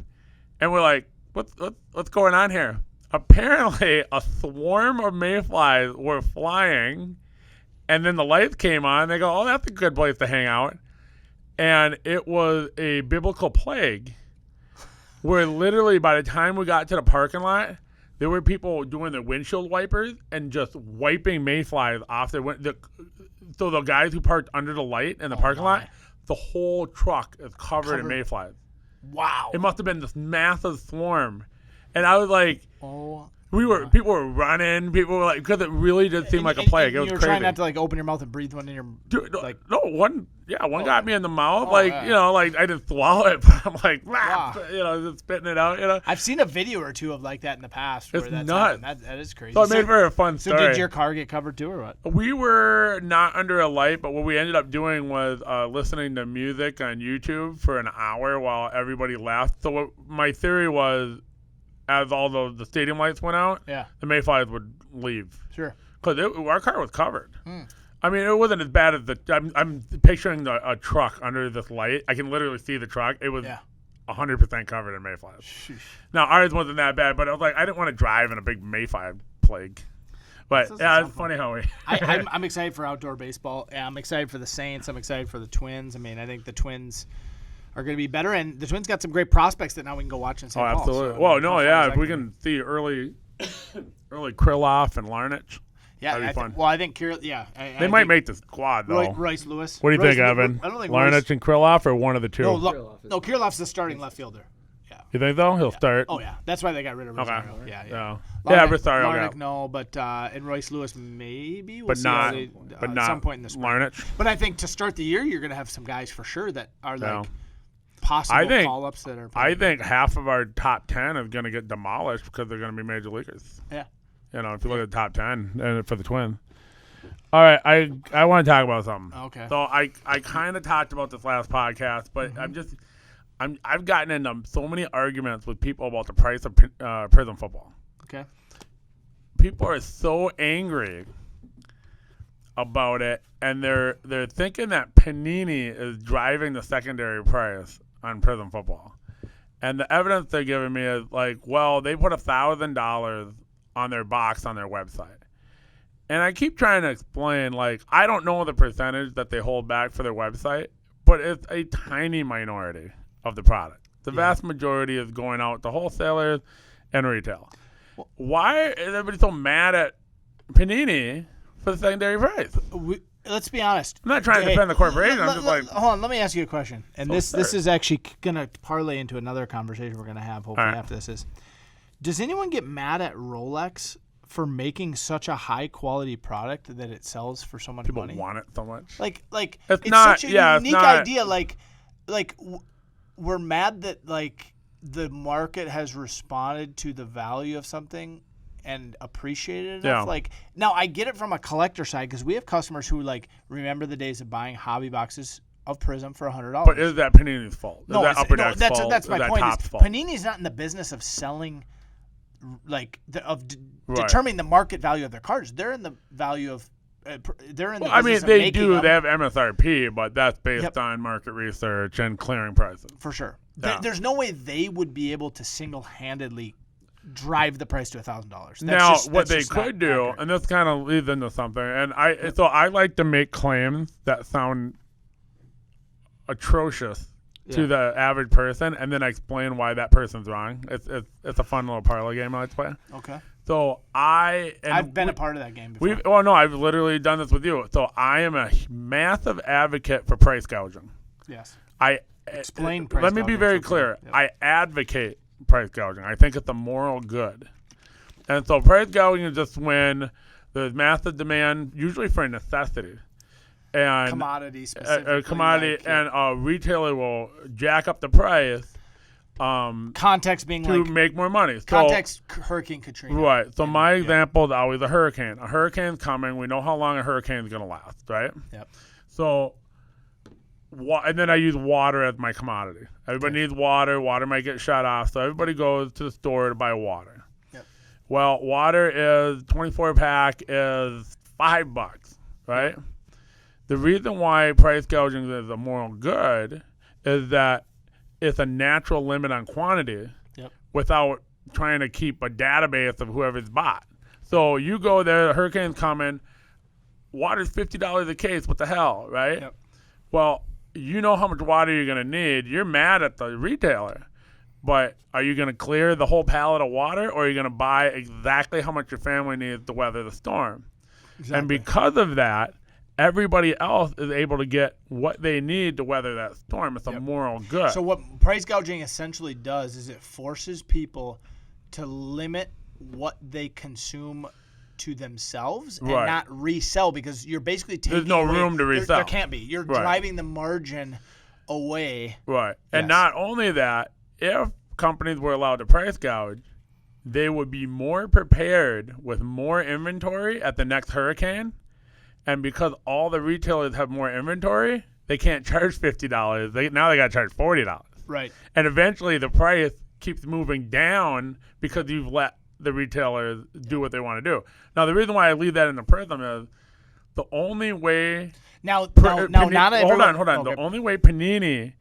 And we're like, what's going on here? Apparently, a swarm of mayflies were flying, and then the lights came on. They go, oh, that's a good place to hang out. And it was a biblical plague where literally by the time we got to the parking lot, there were people doing their windshield wipers and just wiping mayflies off their window. So the guys who parked under the light in the parking lot, the whole truck is covered in mayflies. Wow. It must have been this massive swarm. And I was like, oh, people were running. People were like, because it really did seem like a plague. It was crazy. You were crazy. trying not to like open your mouth and breathe one in your. Dude, like, one got me in the mouth. Like I just swallow it, but I'm like, just spitting it out. I've seen a video or two of like that in the past. Where that's nuts. That is crazy. So it made for a fun story. So did your car get covered too, or what? We were not under a light, but what we ended up doing was listening to music on YouTube for an hour while everybody left. So what my theory was, as all the stadium lights went out, the mayflies would leave. Sure. Because our car was covered. Mm. I mean, it wasn't as bad as I'm picturing a truck under this light. I can literally see the truck. It was 100% covered in mayflies. Sheesh. Now, ours wasn't that bad, but I was like, I didn't want to drive in a big mayfly plague. But it's funny how we. I'm excited for outdoor baseball. I'm excited for the Saints. I'm excited for the Twins. I mean, I think the Twins are going to be better, and the Twins got some great prospects that now we can go watch in St. Paul. Absolutely. So, if we can see early Krylov and Larnach. Yeah, that'd be fun. I think they might make the squad though. Royce Lewis. What do you think, Evan? I don't think Larnach and Krylov, or one of the two. No, Krylof's the starting left fielder. Yeah. You think though he'll start? Oh yeah, that's why they got rid of Rosario. Okay. Yeah. Rosario. Larnach, no, but and Royce Lewis maybe. But not at some point in the spring. Larnach. But I think to start the year, you're going to have some guys for sure that are like. Possible call-ups that are. I think half of our top 10 is going to get demolished because they're going to be major leaguers. Yeah. If you look at the top 10 for the Twins. All right, I want to talk about something. Okay. So I kind of talked about this last podcast, but I've gotten into so many arguments with people about the price of prison football. Okay. People are so angry about it, and they're thinking that Panini is driving the secondary price on prison football. And the evidence they're giving me is like, well, they put $1,000 on their box on their website. And I keep trying to explain, like, I don't know the percentage that they hold back for their website, but it's a tiny minority of the product. The vast majority is going out to wholesalers and retail. Why is everybody so mad at Panini for the secondary price? Let's be honest. I'm not trying to defend the corporation. I'm just like, hold on. Let me ask you a question. And this is actually going to parlay into another conversation we're going to have hopefully after this. Is does anyone get mad at Rolex for making such a high quality product that it sells for so much money? People want it so much. Like it's not, such a unique idea. We're mad that like the market has responded to the value of something and appreciated it enough. Like now I get it from a collector side because we have customers who like remember the days of buying hobby boxes of Prism for $100. But is that Panini's fault? No, is that Upper Deck's fault? That's my point. Panini's not in the business of selling determining the market value of their cards. They're in the value of they're in the business of they making do. them. They have MSRP, but that's based on market research and clearing prices. For sure. Yeah. There's no way they would be able to single-handedly drive the price to $1,000. Now, what they could do, and this kind of leads into something, and I like to make claims that sound atrocious to the average person, and then I explain why that person's wrong. It's a fun little parlay game I like to play. Okay. So I've been a part of that game before. No, I've literally done this with you. So I am a massive advocate for price gouging. Yes. Explain price gouging. Let me be very clear. Yep. I advocate price gouging. I think it's a moral good. And so price gouging is just when there's massive demand, usually for a necessity. And commodity specifically. A commodity, and a retailer will jack up the price. Context being to make more money. Context, Hurricane Katrina. Right. So my example is always a hurricane. A hurricane's coming. We know how long a hurricane's going to last, right? Yep. So, and then I use water as my commodity. Everybody needs water. Water might get shut off. So everybody goes to the store to buy water. Yep. Well, water is 24-pack is $5, right? Yep. The reason why price gouging is a moral good is that it's a natural limit on quantity without trying to keep a database of whoever's bought. So you go there, the hurricane's coming, water's $50 a case, what the hell, right? Yep. Well, you know how much water you're going to need. You're mad at the retailer, but are you going to clear the whole pallet of water, or are you going to buy exactly how much your family needs to weather the storm? Exactly. And because of that, everybody else is able to get what they need to weather that storm. It's a moral good. So what price gouging essentially does is it forces people to limit what they consume to themselves and not resell, because you're basically taking there's no room to resell. There can't be. You're driving the margin away. Right. And not only that, if companies were allowed to price gouge, they would be more prepared with more inventory at the next hurricane. And because all the retailers have more inventory, they can't charge $50. Now they got to charge $40. Right. And eventually the price keeps moving down because you've let the retailers do what they want to do. Now, the reason why I leave that in the prism is the only way... Hold on. Okay. The only way Panini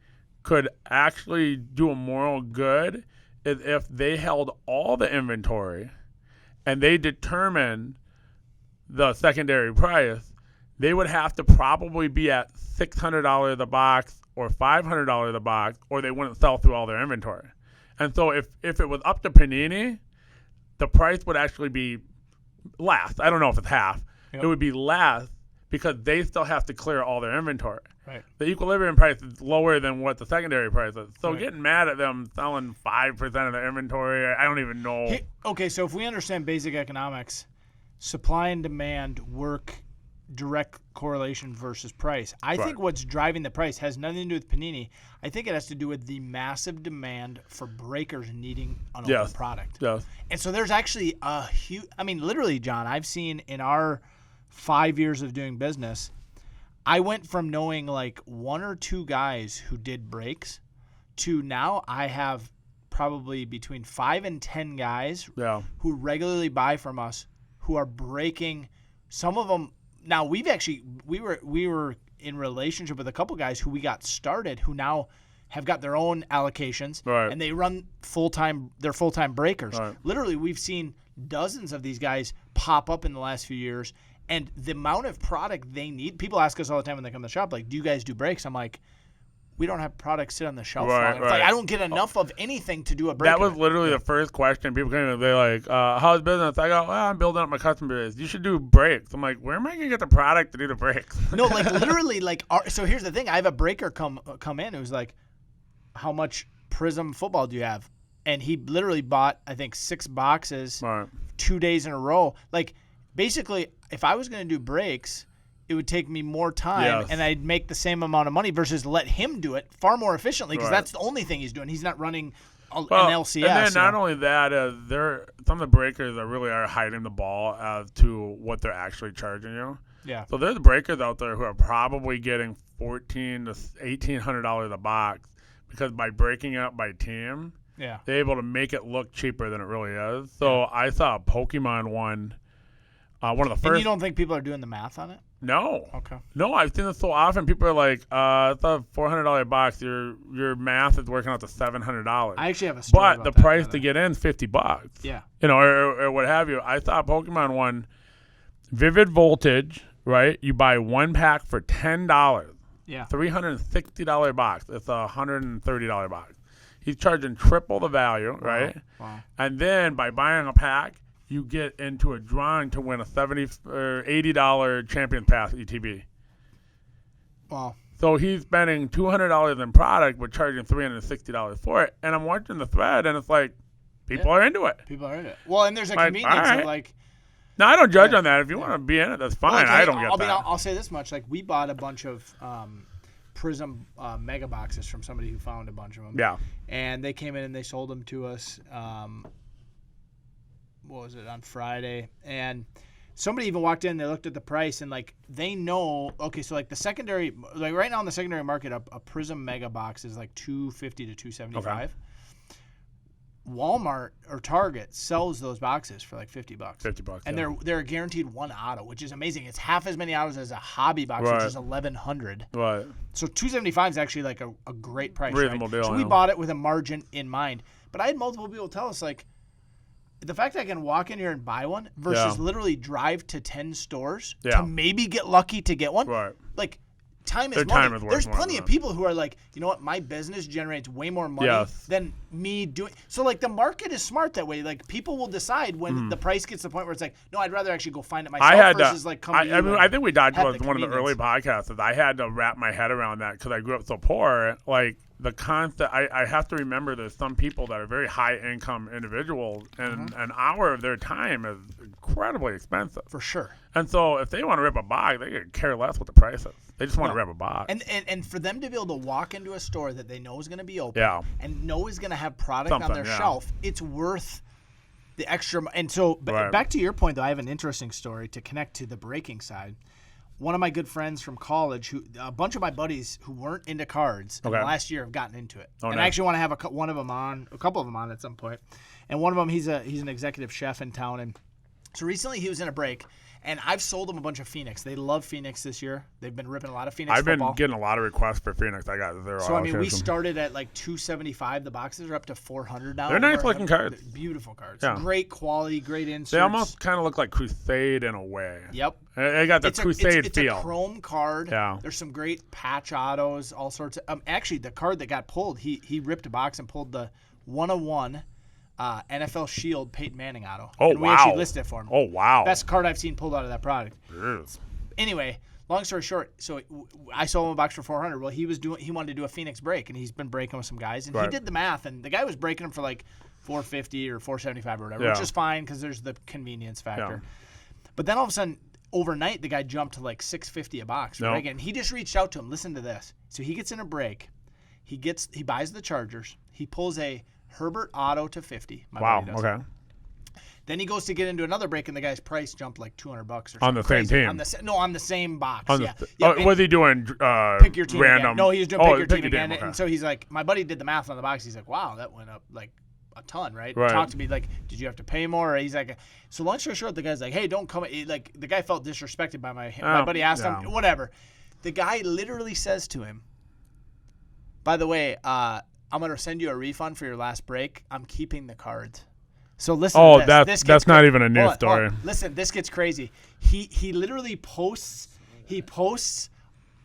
could actually do a moral good is if they held all the inventory and they determined the secondary price. They would have to probably be at $600 a box or $500 a box, or they wouldn't sell through all their inventory. And so if it was up to Panini, the price would actually be less. I don't know if it's half. Yep. It would be less because they still have to clear all their inventory. Right. The equilibrium price is lower than what the secondary price is. So getting mad at them selling 5% of their inventory, I don't even know. Okay, so if we understand basic economics, supply and demand work direct correlation versus price. I think what's driving the price has nothing to do with Panini. I think it has to do with the massive demand for breakers needing an open product. Yes. And so there's actually a huge, literally, John, I've seen in our 5 years of doing business, I went from knowing like one or two guys who did breaks to now I have probably between 5 and 10 guys who regularly buy from us who are breaking. Some of them now we were in relationship with a couple guys who we got started who now have got their own allocations and they run they're full-time breakers. Right. Literally, we've seen dozens of these guys pop up in the last few years, and the amount of product they need. People ask us all the time when they come to the shop, like, do you guys do breaks? I'm like, we don't have products sit on the shelf Right, long. It's like I don't get enough of anything to do a break. That was literally the first question. People came in, they're like, how's business? I go, I'm building up my customer base. You should do brakes. I'm like, where am I going to get the product to do the brakes? No, like literally, like, so here's the thing. I have a breaker come in who's like, how much Prism football do you have? And he literally bought, I think, 6 boxes 2 days in a row. Like, basically, if I was going to do brakes, it would take me more time and I'd make the same amount of money versus let him do it far more efficiently because that's the only thing he's doing. He's not running an LCS. And then not only that, some of the breakers really are hiding the ball as to what they're actually charging you. Yeah. So there's breakers out there who are probably getting $1,400 to $1,800 a box because by breaking up by team, they're able to make it look cheaper than it really is. So I saw a Pokemon one of the first. And you don't think people are doing the math on it? No. Okay. No, I've seen this so often. People are like, it's a $400 box. Your math is working out to $700. I actually have a story But the price to get in is $50. Yeah. Or what have you. I saw a Pokemon one, Vivid Voltage, right? You buy one pack for $10. Yeah. $360 box. It's a $130 box. He's charging triple the value, right? Wow. And then by buying a pack, you get into a drawing to win a $70 or $80 Champion Pass ETB. Wow. So he's spending $200 in product, but charging $360 for it. And I'm watching the thread, and it's like, people are into it. People are into it. Well, and there's a convenience of like. No, I don't judge on that. If you want to be in it, that's fine. Well, I don't get that. I'll say this much: like we bought a bunch of Prism mega boxes from somebody who found a bunch of them. Yeah. And they came in and they sold them to us. What was it, on Friday? And somebody even walked in, they looked at the price, and like they know, okay, so like the secondary, like right now in the secondary market, a Prism mega box is like $250 to $275. Okay. Walmart or Target sells those boxes for like $50. $50, and they're guaranteed one auto, which is amazing. It's half as many autos as a hobby box, which is $1,100. Right. So $275 is actually like a great price. Reasonable deal. So we bought it with a margin in mind. But I had multiple people tell us like, the fact that I can walk in here and buy one versus literally drive to 10 stores to maybe get lucky to get one. Right. Like, time is money. There's plenty of people who are like, you know what, my business generates way more money than me doing. So, like, the market is smart that way. Like, people will decide when the price gets to the point where it's like, no, I'd rather actually go find it myself versus, like, come to you. I think we talked about one of the early podcasts that I had to wrap my head around that because I grew up so poor. Like, the constant, I have to remember there's some people that are very high income individuals, and an hour of their time is incredibly expensive. For sure. And so if they want to rip a box, they could care less what the price is. They just want to rip a box. And for them to be able to walk into a store that they know is going to be open and know is going to have product on their shelf, it's worth the extra. And so back to your point, though, I have an interesting story to connect to the braking side. One of my good friends from college, a bunch of my buddies who weren't into cards in the last year have gotten into it. I actually want to have a couple of them on at some point. And one of them, he's an executive chef in town. And so recently he was in a break, and I've sold them a bunch of Phoenix. They love Phoenix this year. They've been ripping a lot of Phoenix football. I've been getting a lot of requests for Phoenix. I got zero. So, I mean, we started at like $275. The boxes are up to $400 now. They're nice looking cards. Beautiful cards. Yeah. Great quality, great inserts. They almost kind of look like Crusade in a way. Yep. They got the Crusade feel. It's a chrome card. Yeah. There's some great patch autos, all sorts of. Actually, the card that got pulled, he ripped a box and pulled the 101 NFL Shield Peyton Manning auto. Oh, and we actually listed it for him. Oh, wow. Best card I've seen pulled out of that product. Yes. Anyway, long story short, so I sold him a box for $400. Well, he wanted to do a Phoenix break, and he's been breaking with some guys, and he did the math, and the guy was breaking them for like $450 or $475 or whatever, which is fine because there's the convenience factor. Yeah. But then all of a sudden, overnight, the guy jumped to like $650 a box for breaking. And he just reached out to him. Listen to this. So he gets in a break. He buys the Chargers. He pulls a Herbert auto to $50. Wow. Okay. Then he goes to get into another break, and the guy's price jumped like $200 or something. On the same team. On the same box. Was he doing pick your team random? Again. No, he was doing pick your team again. Okay. And so he's like, my buddy did the math on the box. He's like, wow, that went up like a ton, right? Right. Talked to me like, did you have to pay more? Or he's like, so long story short, the guy's like, hey, don't come. Like the guy felt disrespected by my buddy. Asked him whatever. The guy literally says to him, by the way, I'm going to send you a refund for your last break. I'm keeping the cards. So listen to this. That's not even a news story. Listen, this gets crazy. He literally posts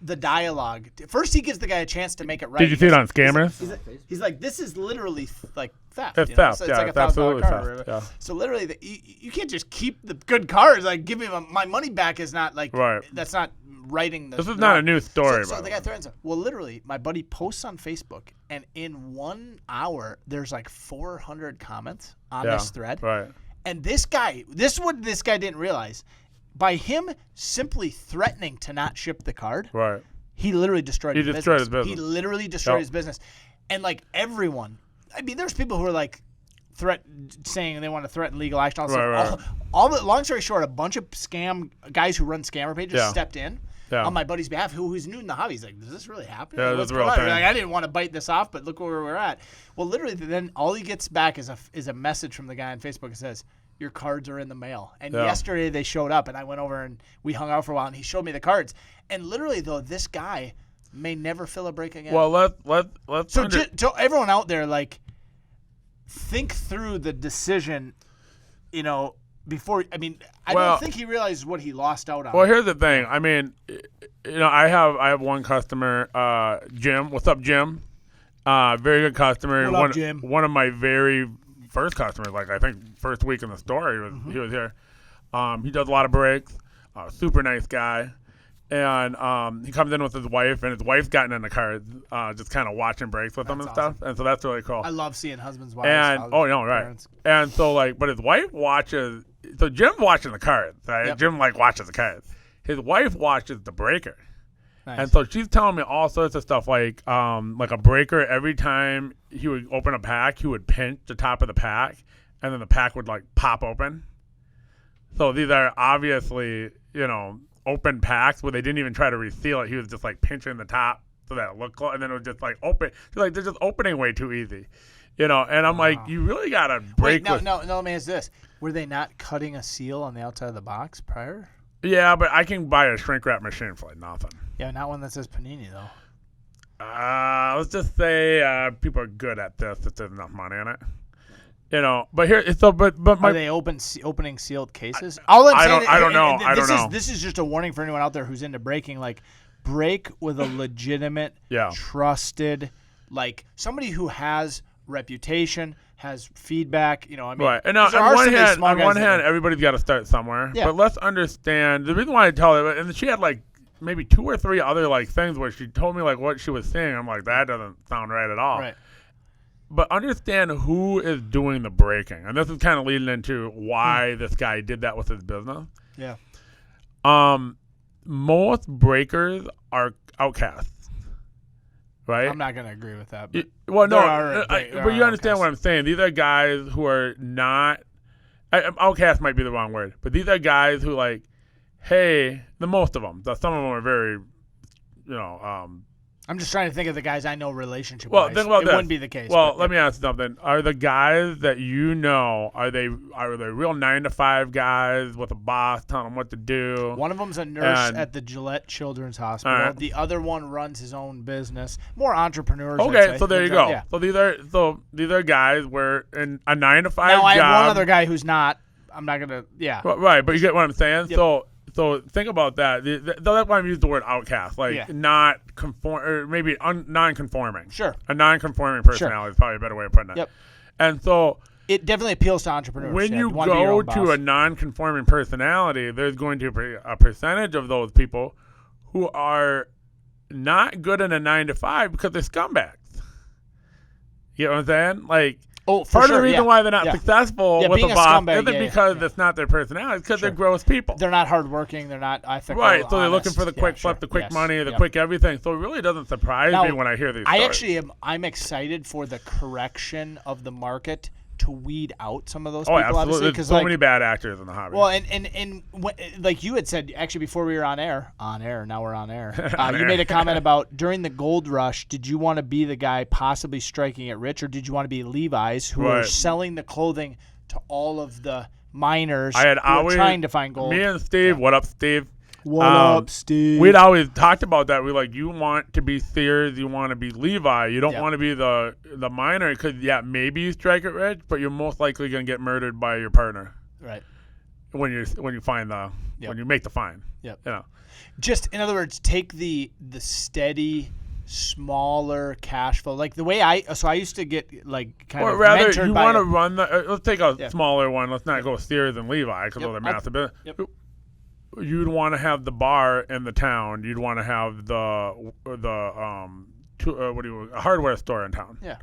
the dialogue. First, he gives the guy a chance to make it right. Did you see it on Scammers? He's like, this is literally like theft. It's you know? theft. So it's Yeah, like it's $1,000 absolutely card. theft. Yeah. So literally, you can't just keep the good cards. Like, give me my money back is not like Right. That's not writing the. This is not a new story. So the guy threatens him. Well, literally, my buddy posts on Facebook, and in 1 hour, there's like 400 comments on this thread. Right. And this guy didn't realize. By him simply threatening to not ship the card, Right. he literally destroyed his business. He literally destroyed his business. And like everyone, I mean, there's people who are like saying they want to threaten legal action. All the long story short, a bunch of scam guys who run scammer pages stepped in on my buddy's behalf, who's new in the hobby. He's like, does this really happen? Yeah, What's that's a real going on? thing. Like, I didn't want to bite this off, but look where we're at. Well, literally, then all he gets back is a message from the guy on Facebook that says, your cards are in the mail. And yesterday they showed up, and I went over and we hung out for a while, and he showed me the cards. And literally, though, this guy may never fill a break again. Well, let's. So everyone out there, like, think through the decision, before. I mean, I don't think he realized what he lost out on. Well, here's the thing. I mean, I have one customer, Jim. What's up, Jim? Very good customer. What up, Jim? One of my very first customers, like I think first week in the store, he was here. He does a lot of breaks. Super nice guy, and he comes in with his wife, and his wife's gotten in the car, just kind of watching breaks with him and stuff, and so that's really cool. I love seeing husbands, wives, and right. And so but his wife watches. So Jim's watching the cards. Right? Yep. Jim watches the cards. His wife watches the breaker. Nice. And so she's telling me all sorts of stuff like a breaker, every time he would open a pack, he would pinch the top of the pack, and then the pack would like pop open. So these are obviously, open packs where they didn't even try to reseal it. He was just like pinching the top so that it looked close, and then it would just like open. She's like, they're just opening way too easy. And I'm like, you really got to break. Wait, no, let me ask this. Were they not cutting a seal on the outside of the box prior? Yeah, but I can buy a shrink wrap machine for like nothing. Yeah, not one that says Panini, though. Let's just say people are good at this if there's enough money in it. But here, so but are they opening sealed cases? I don't know. This is just a warning for anyone out there who's into breaking. Like, break with a legitimate, trusted, like somebody who has reputation, has feedback. Right. And on one hand, everybody's got to start somewhere. Yeah. But let's understand the reason why I tell it. And she had like maybe 2 or 3 other like things where she told me like what she was saying. I'm like, that doesn't sound right at all. Right. But understand who is doing the breaking, and this is kind of leading into why this guy did that with his business. Yeah. Most breakers are outcasts, right? I'm not going to agree with that. But you understand what I'm saying. These are guys who are not outcast might be the wrong word, but these are guys who like, hey, the most of them. Some of them are very, I'm just trying to think of the guys I know relationship-wise. Well, think about it this. wouldn't be the case. Well, let me ask you something. Are the guys that are they real 9-to-5 guys with a boss telling them what to do? One of them's a nurse at the Gillette Children's Hospital. Right. The other one runs his own business. More entrepreneurs. Okay, so there you go. Yeah. So these are guys where in a 9-to-5 job. Now I have one other guy who's not. I'm not gonna. Yeah. Right, but you get what I'm saying. Yep. So think about that. That's why I use the word outcast, like not conform, or maybe non-conforming. Sure. A non-conforming personality is probably a better way of putting it. Yep. And so it definitely appeals to entrepreneurs. When you go to a non-conforming personality, there's going to be a percentage of those people who are not good in a 9-to-5 because they're scumbags. You know what I'm saying? Like. Part of the reason why they're not successful with a boss isn't because it's not their personality. It's because they're gross people. They're not hardworking. They're not ethical. Right. So they're looking for the quick flip, the quick money, the quick everything. So it really doesn't surprise me when I hear these stories. I'm excited for the correction of the market to weed out some of those people. Absolutely. Obviously. There's so many bad actors in the hobby. Well, and like you had said, actually, before we were on air, now we're on air. You made a comment about during the gold rush, did you want to be the guy possibly striking it rich, or did you want to be Levi's who are selling the clothing to all of the miners who are trying to find gold? Me and Steve, what up, Steve? What up, Steve? We'd always talked about that. We're like, you want to be Sears, you want to be Levi. You don't want to be the miner because, maybe you strike it rich, but you're most likely going to get murdered by your partner. Right. when you find the Yep. when you make the find. Yep. You know. Just in other words, take the steady, smaller cash flow. Like the way I used to get like kind Or of rather, mentored you by want to run the. Let's take a Yeah. smaller one. Let's not go Sears and Levi because Yep. those are massive. But Yep. you'd want to have the bar in the town. You'd want to have the a hardware store in town. Yeah.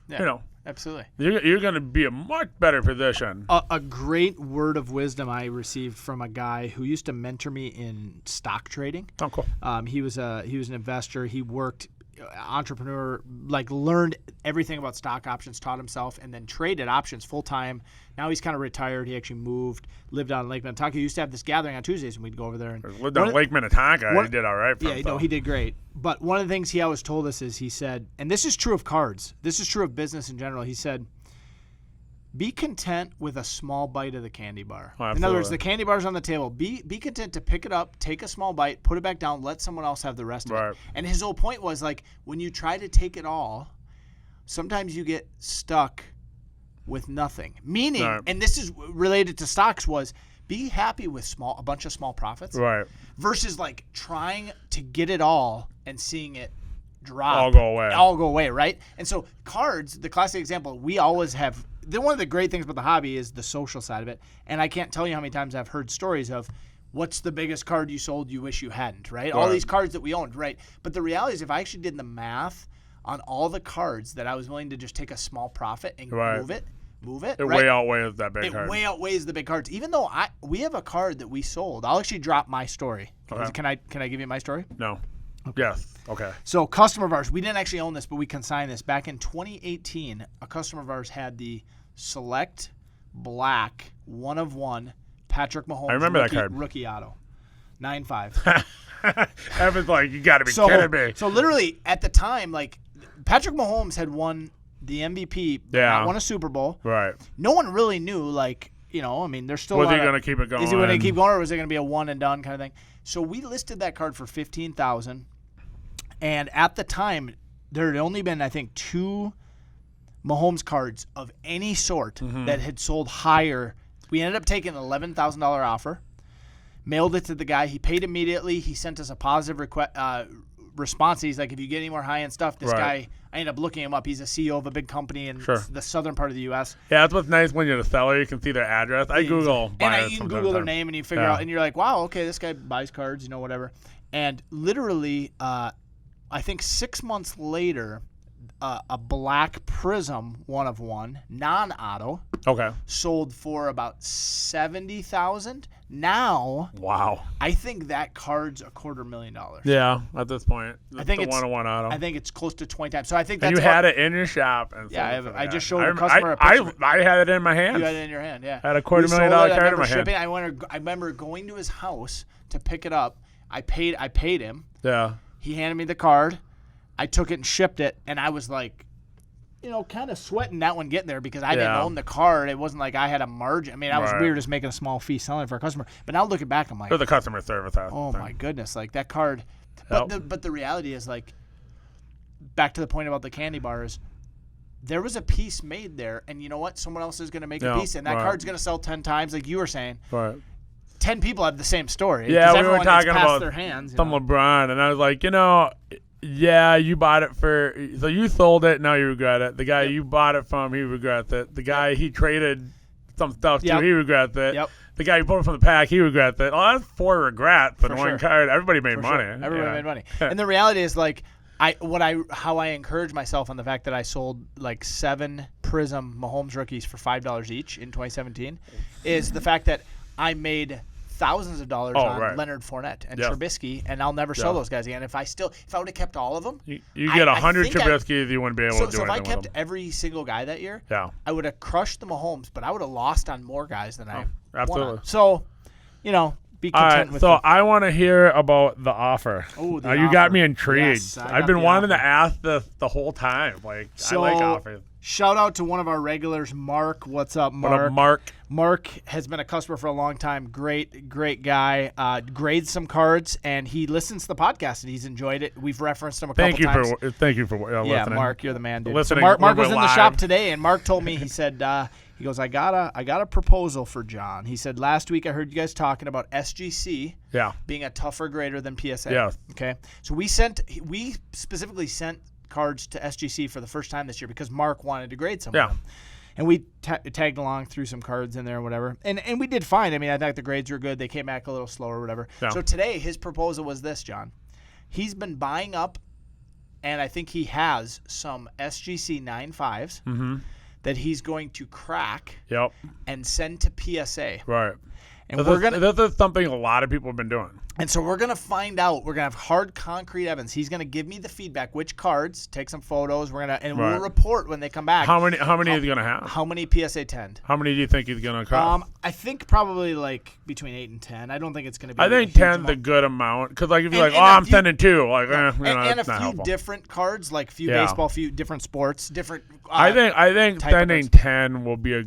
Yeah. You know, Absolutely. you're going to be a much better position. A great word of wisdom I received from a guy who used to mentor me in stock trading. Oh, cool. He was an investor. He worked entrepreneur, like learned everything about stock options, taught himself, and then traded options full time. Now he's kind of retired. He actually moved, lived on Lake Minnetonka. He used to have this gathering on Tuesdays, and we'd go over there. And Lived on Lake Minnetonka. He did all right for yeah, himself. no, he did great. But one of the things he always told us is he said, and this is true of cards, this is true of business in general. He said, be content with a small bite of the candy bar. Oh, in other words, absolutely. the candy bar's on the table. Be content to pick it up, take a small bite, put it back down, let someone else have the rest of Right. it. And his whole point was like, when you try to take it all, sometimes you get stuck with nothing. Meaning, Right. and this is related to stocks, was be happy with a bunch of small profits Right. versus like trying to get it all and seeing it drop. All go away. All go away, right? And so cards, the classic example, we always have. One of the great things about the hobby is the social side of it. And I can't tell you how many times I've heard stories of what's the biggest card you sold you wish you hadn't, right? All Right. these cards that we owned, right? But the reality is if I actually did the math on all the cards that I was willing to just take a small profit and Right. move it, It right? way outweighs that big It card. way outweighs the big cards. Even though we have a card that we sold. I'll actually drop my story. Okay. Can I give you my story? No. Yes. Okay. So customer of ours, we didn't actually own this, but we consigned this. Back in 2018, a customer of ours had the Select Black 1/1 Patrick Mahomes I remember that card. rookie auto. 9.5. Evan's like, you got to be kidding me. So literally at the time, like Patrick Mahomes had won the MVP, but Yeah. not won a Super Bowl. Right. No one really knew, like, you know, I mean, there's still Was a lot he of- going to keep it going? Is he going to keep going, or was it going to be a one and done kind of thing? So we listed that card for $15,000, and at the time, there had only been, I think, 2 Mahomes cards of any sort that had sold higher. We ended up taking an $11,000 offer, mailed it to the guy. He paid immediately. He sent us a positive response. He's like, if you get any more high-end stuff, this Right. guy, I ended up looking him up. He's a CEO of a big company in Sure. the southern part of the U.S. Yeah, that's what's nice when you're the seller. You can see their address. I Google And buyers you can from Google their time to time. name and you figure Yeah. out, and you're like, wow, okay, this guy buys cards, you know, whatever. And literally, I think 6 months later, a black Prism 1/1 non-auto Okay. sold for about $70,000. Now, Wow. I think that card's $250,000. Yeah, at this point. I think the it's one-on-one auto. I think it's close to 20 times. So I think and that's you had it in your shop. And Yeah, sold it to I the just guy. showed a rem- customer a I, picture. I had it in my hands. You had it in your hand, yeah. I had a We sold $250,000 it. I card in remember my hand. shipping. I remember going to his house to pick it up. I paid him. Yeah. He handed me the card. I took it and shipped it, and I was like, you know, kind of sweating that one getting there because I didn't Yeah. own the card. It wasn't like I had a margin. I mean, Right. we were just making a small fee selling it for a customer. But now looking back, I'm like, Or the customer service. oh my goodness, like that card. But Yep. the reality is, like, back to the point about the candy bars, there was a piece made there, and you know what? Someone else is going to make a Yeah, piece, and that right. card's going to sell 10 times, like you were saying. Right. 10 people have the same story. Yeah, 'cause we were everyone talking gets past about their hands. You some know? LeBron, and I was like, yeah, you bought it for, so you sold it, now you regret it. The guy you bought it from, he regrets it. The guy he traded some stuff to, Yep. he regrets it. Yep. The guy you pulled from the pack, he regrets it. Oh, that's 4 regrets in For one sure. card. Everybody made For money. sure. Everybody Yeah. made money. And the reality is, like, how I encourage myself on the fact that I sold like 7 Prism Mahomes rookies for $5 each in 2017 is the fact that I made thousands of dollars on right. Leonard Fournette and Yeah. Trubisky, and I'll never sell Yeah. those guys again. If I would have kept all of them, You get I 100 think Trubisky's, you wouldn't be able to do so if I anything kept with them. every single guy that year, Yeah. I would have crushed the Mahomes, but I would have lost on more guys than I won absolutely. on. So, you know, be All content right, with so it. I want to hear about the offer. Oh, the You got offer. me intrigued. Yes, I I've got been the wanting offer. to ask this the whole time. Like, So, I like offers. Shout out to one of our regulars, Mark. What's up, Mark? What up, Mark? Mark has been a customer for a long time. Great guy. Grades some cards, and he listens to the podcast, and he's enjoyed it. We've referenced him a couple times. Thank you for listening. Yeah, Mark, you're the man, dude. Listening So Mark was in the live. shop today, and Mark told me, he said, he goes, I got a proposal for John. He said, last week I heard you guys talking about SGC being a tougher grader than PSA. Yeah. Okay. So we specifically sent cards to SGC for the first time this year because Mark wanted to grade some of them. And we tagged along through some cards in there or whatever. And we did fine. I mean, I think the grades were good. They came back a little slower or whatever. Yeah. So today his proposal was this, John. He's been buying up, and I think he has some SGC 9.5s that he's going to crack and send to PSA. Right. And this is something a lot of people have been doing. And so we're going to find out. We're going to have hard, concrete evidence. He's going to give me the feedback, which cards, take some photos. We'll report when they come back. How many is he going to have? How many PSA 10? How many do you think he's going to crack? I think probably like between 8 and 10. I don't think it's going to be. I think 10's a good amount because if you're I'm sending 2, and a few helpful. Different cards, like few baseball, few different sports, different. I think sending 10 will be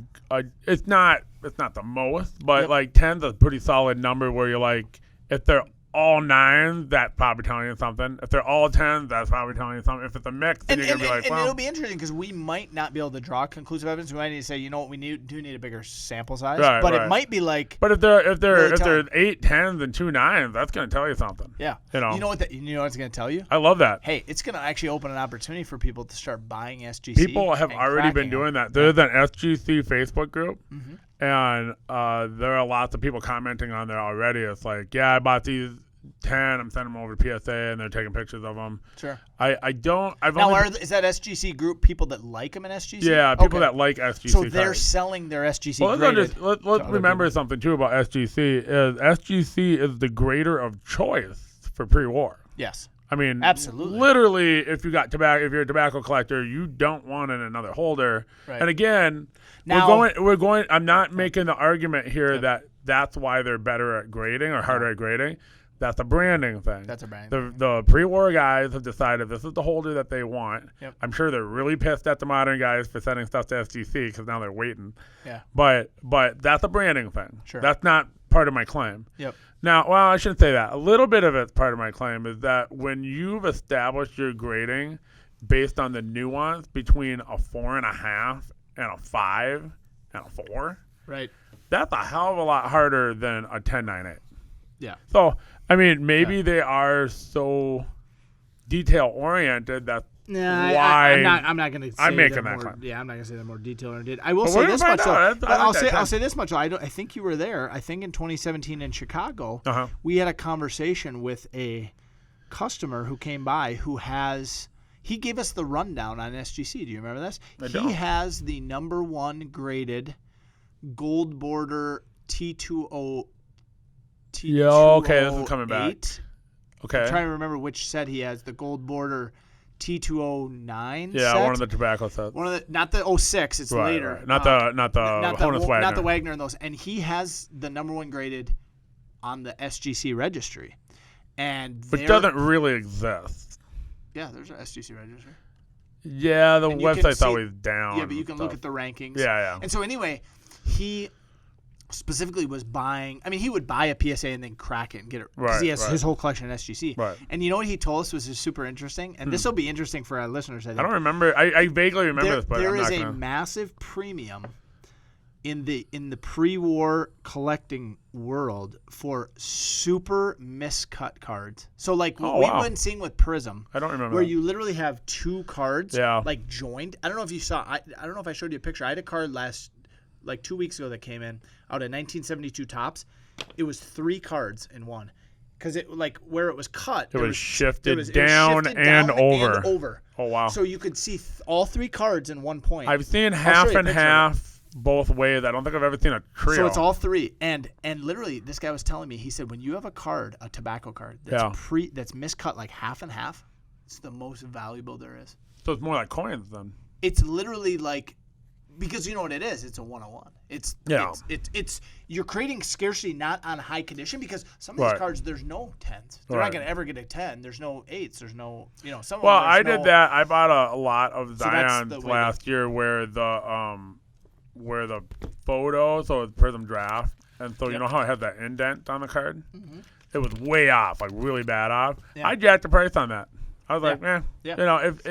it's not the most, but like 10's a pretty solid number where you're like, if they're all 9s, that's probably telling you something. If they're all 10s, that's probably telling you something. If it's a mix, then you're going to be like, and it'll be interesting because we might not be able to draw conclusive evidence. We might need to say, you know what, we do need a bigger sample size. But it might be like. But if they're 8 10s and 2 9s, that's going to tell you something. Yeah. You know what it's going to tell you? I love that. Hey, it's going to actually open an opportunity for people to start buying SGC. People have already been doing that. There's an SGC Facebook group. And there are lots of people commenting on there already. It's like, yeah, I bought these 10. I'm sending them over to PSA, and they're taking pictures of them. Sure. Is that SGC group people that like them in SGC? Yeah, people that like SGC. So they're selling their SGC graded. Let's remember something, too, about SGC. SGC is the grader of choice for pre-war. Yes. I mean, absolutely. Literally, if you're a tobacco collector, you don't want it in another holder. Right. And again, we're going. I'm not making the argument here that that's why they're better at grading or harder at grading. That's a branding thing. That's a branding. The pre-war guys have decided this is the holder that they want. Yep. I'm sure they're really pissed at the modern guys for sending stuff to SGC because now they're waiting. Yeah. But that's a branding thing. Sure. That's not part of my claim. Yep. Now, well, I shouldn't say that. A little bit of it's part of my claim is that when you've established your grading based on the nuance between a 4.5 and a 5 and a 4, right? That's a hell of a lot harder than a 10.98. Yeah. So, I mean, maybe they are so detail oriented that. I'm not going to say I'm making that claim. Yeah, I'm not going to say that more detail oriented. I will say this much. I'll say this much. I think you were there. I think in 2017 in Chicago, we had a conversation with a customer who came by he gave us the rundown on SGC. Do you remember this? He has the number 1 graded gold border T20. Yeah, okay, this is coming back. Okay. I'm trying to remember which set he has. The gold border T209 Yeah, set. one of the tobacco sets. Not the 06, it's later. Right. Not the Honus Wagner. Not the Wagner and those. And he has the number 1 graded on the SGC registry. Which doesn't really exist. Yeah, there's an SGC registry. Yeah, the website's always down. Yeah, but you can look at the rankings. Yeah. And so anyway, he specifically was buying. I mean, he would buy a PSA and then crack it and get it because he has his whole collection of SGC. Right. And you know what he told us was super interesting, and this will be interesting for our listeners. I think. I don't remember. I vaguely remember this, but there is a massive premium in the pre-war collecting world for super miscut cards. So like what we've been seeing with Prism. I don't remember where that. you literally have 2 cards like joined. I don't know if you saw. I don't know if I showed you a picture. I had a card like 2 weeks ago that came in out of 1972 Topps. It was 3 cards in one because it where it was cut. It was shifted down and over. Oh wow! So you could see all 3 cards in one point. I've seen half and half both ways. I don't think I've ever seen a trio. So it's all 3, and literally this guy was telling me. He said when you have a tobacco card that's that's miscut like half and half, it's the most valuable there is. So it's more like coins then. It's literally like because you know what it is. It's a 101. It's Yeah. it's you're creating scarcity not on high condition because some of these cards there's no 10s. They're not gonna ever get a 10. There's no 8s. There's no some. Well, of them, I did that. I bought a lot of So that's Zions the way last year where the photo, so it's Prism Draft, and so you know how it has that indent on the card. Mm-hmm. It was way off, like really bad off. Yeah. I jacked the price on that. I was like, man, Yeah. you know, if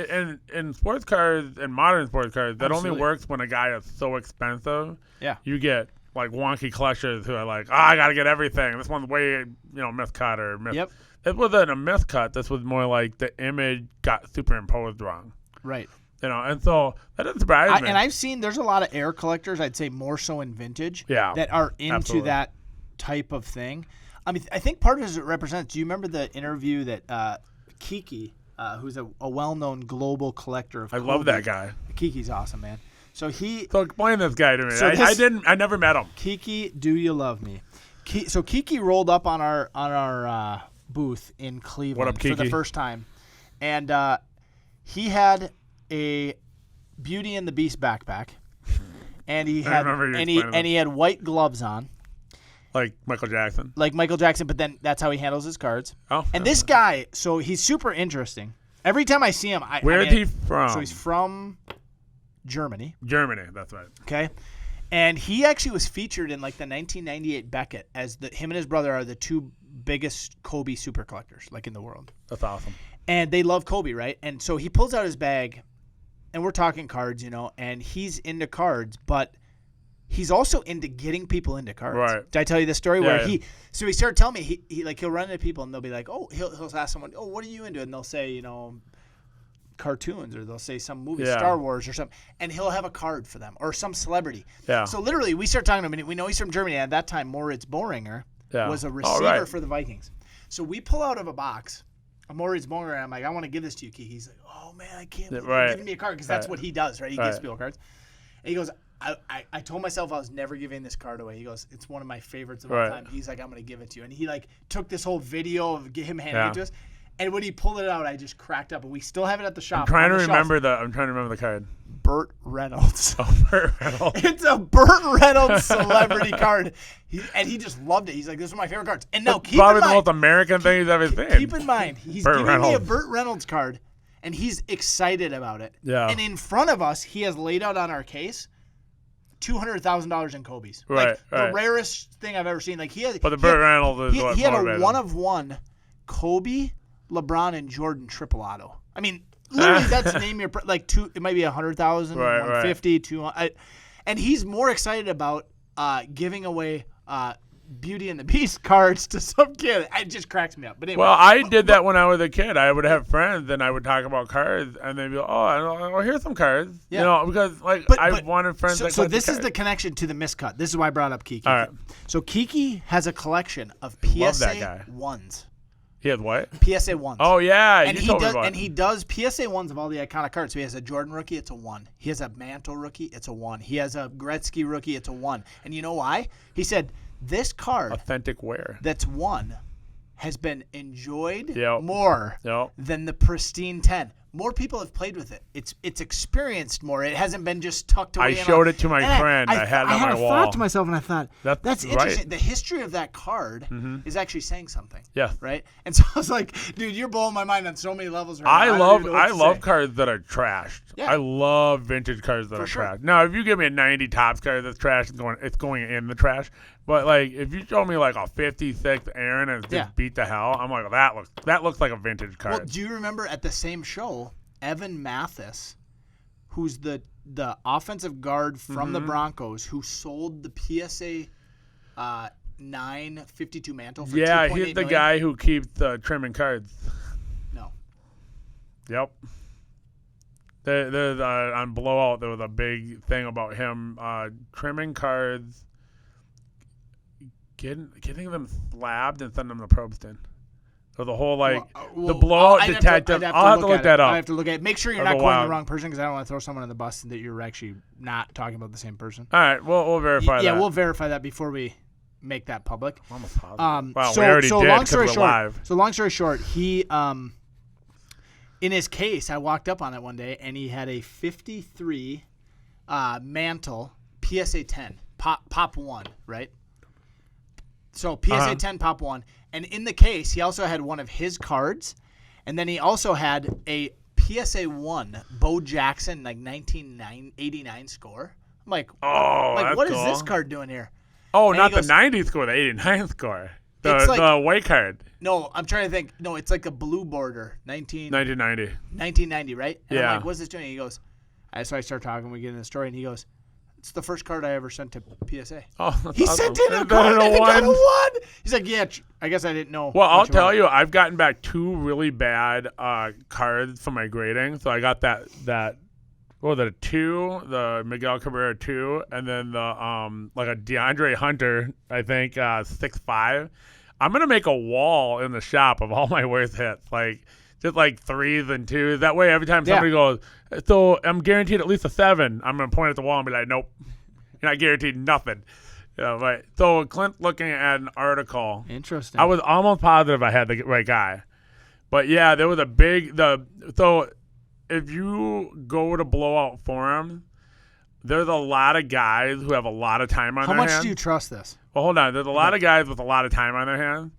in sports cars and modern sports cars, that Absolutely. only works when a guy is so expensive. Yeah. You get like wonky collectors who are like, I got to get everything. This one's way, miscut or miss. Yep. It wasn't a miscut. This was more like the image got superimposed wrong. Right. And so that doesn't surprise me. And I've seen there's a lot of air collectors, I'd say more so in vintage, that are into absolutely. that type of thing. I mean, I think part of it is it represents. Do you remember the interview that Kiki, who's a well-known global collector of I Kobe. love that guy. Kiki's awesome, man. So explain this guy to me. So I never met him. Kiki, do you love me? So Kiki rolled up on our booth in Cleveland What up, Kiki? for the first time, and he had a Beauty and the Beast backpack, and he had white gloves on. Like Michael Jackson. But then that's how he handles his cards. Oh. And this guy, so he's super interesting. Every time I see him, Where is he from? So he's from Germany. Germany, that's right. Okay. And he actually was featured in like the 1998 Beckett as him and his brother are the two biggest Kobe super collectors like in the world. That's awesome. And they love Kobe, right? And so he pulls out his bag, and we're talking cards, and he's into cards, but he's also into getting people into cards. Right. Did I tell you this story Yeah, where so he started telling me he'll run into people and they'll be like, oh, he'll ask someone, oh, what are you into? And they'll say, cartoons, or they'll say some movie, Star Wars or something, and he'll have a card for them or some celebrity. Yeah. So literally, we start talking to him, and we know he's from Germany. And at that time, Moritz Boehringer was a receiver for the Vikings. So we pull out of a box a Moritz Boehringer, and I'm like, I want to give this to you, Kiki. He's like, oh man, I can't believe you're giving me a card, because that's what he does, right? He gives people cards. And he goes, I told myself I was never giving this card away. He goes, it's one of my favorites of all time. He's like, I'm going to give it to you. And he took this whole video of him handing it to us. And when he pulled it out, I just cracked up. And we still have it at the shop. I'm trying to remember the card. Bert Reynolds. Oh, Bert Reynolds. It's a Bert Reynolds celebrity card. He just loved it. He's like, this is my favorite cards. And now keep in mind, probably the most American thing he's ever seen. Keep in mind, he's giving me a Bert Reynolds card, and he's excited about it. Yeah. And in front of us, he has laid out on our case $200,000 in Kobe's. Right. The rarest thing I've ever seen. But the Bert Reynolds is he had a one-of-one Kobe, LeBron, and Jordan triple auto. I mean, literally, that's name your two. It might be 100,000, 150, 200, and he's more excited about giving away Beauty and the Beast cards to some kid. It just cracks me up. But anyway, well, I did that when I was a kid. I would have friends, and I would talk about cards, and they'd be like, "Oh, here's some cards." Yeah. Because I wanted friends. So this is the connection to the miscut. This is why I brought up Kiki. All right. So Kiki has a collection of love that PSA guy. 1s. He has what? PSA 1s. Oh yeah, and you told me about it. And he does PSA 1s of all the iconic cards. So he has a Jordan rookie, it's a 1. He has a Mantle rookie, it's a 1. He has a Gretzky rookie, it's a 1. And you know why? He said this card, authentic wear, that's 1, has been enjoyed Yep. more Yep. than the pristine 10. More people have played with it. It's experienced more. It hasn't been just tucked away. I showed it to my friend. I had it on my wall. I thought to myself, and I thought, that's interesting. Right. The history of that card is actually saying something. Yeah. Right? And so I was like, dude, you're blowing my mind on so many levels right now. I love cards that are trashed. Yeah. I love vintage cards that are trashed. Now, if you give me a 90 Topps card that's trash, it's going in the trash. But if you show me a 56 Aaron and it's just beat to hell, I'm like, that looks like a vintage card. Well, do you remember at the same show, Evan Mathis, who's the offensive guard from the Broncos, who sold the PSA 952 Mantle for $2.8 he's the million? guy who keeps trimming cards. No. Yep. There's on Blowout, there was a big thing about him trimming cards, getting them slabbed and sending them to Probston. So the whole the Blowout detective. I'll have to look that up. I have to look at it. Make sure you're not quoting the wrong person, because I don't want to throw someone on the bus and that you're actually not talking about the same person. All right, we'll verify that. Yeah, we'll verify that before we make that public. I'm almost positive. Well, we already did because we're live. So long story short, he in his case, I walked up on it one day, and he had a 53 Mantle, PSA 10, Pop 1, right? So PSA 10, Pop 1. And in the case, he also had one of his cards. And then he also had a PSA 1 Bo Jackson, like 1989 score. I'm like, what is this card doing here? Oh, and not the 90 score, the 89 score. The white card. No, I'm trying to think. No, it's like a blue border. 1990. 1990, right? And Yeah. I'm like, what's this doing? He goes, so I start talking, we get in the story, and he goes, it's the first card I ever sent to PSA. Oh, that's he awesome. sent in a card and he got a 1. He's like, yeah, I guess I didn't know. Well, I'll tell you, I've gotten back 2 really bad cards from my grading. So I got the 2, the Miguel Cabrera 2, and then the like a DeAndre Hunter, I think 6.5. I'm gonna make a wall in the shop of all my worst hits, like just like 3s and 2s. That way, every time somebody goes, so I'm guaranteed at least a 7, I'm gonna point at the wall and be like, nope, you're not guaranteed nothing. But so Clint looking at an article. Interesting. I was almost positive I had the right guy, but yeah, there was a big so. If you go to blowout forums, there's a lot of guys who have a lot of time on their hands. How much do you trust this? Well, hold on. There's a lot of guys with a lot of time on their hands,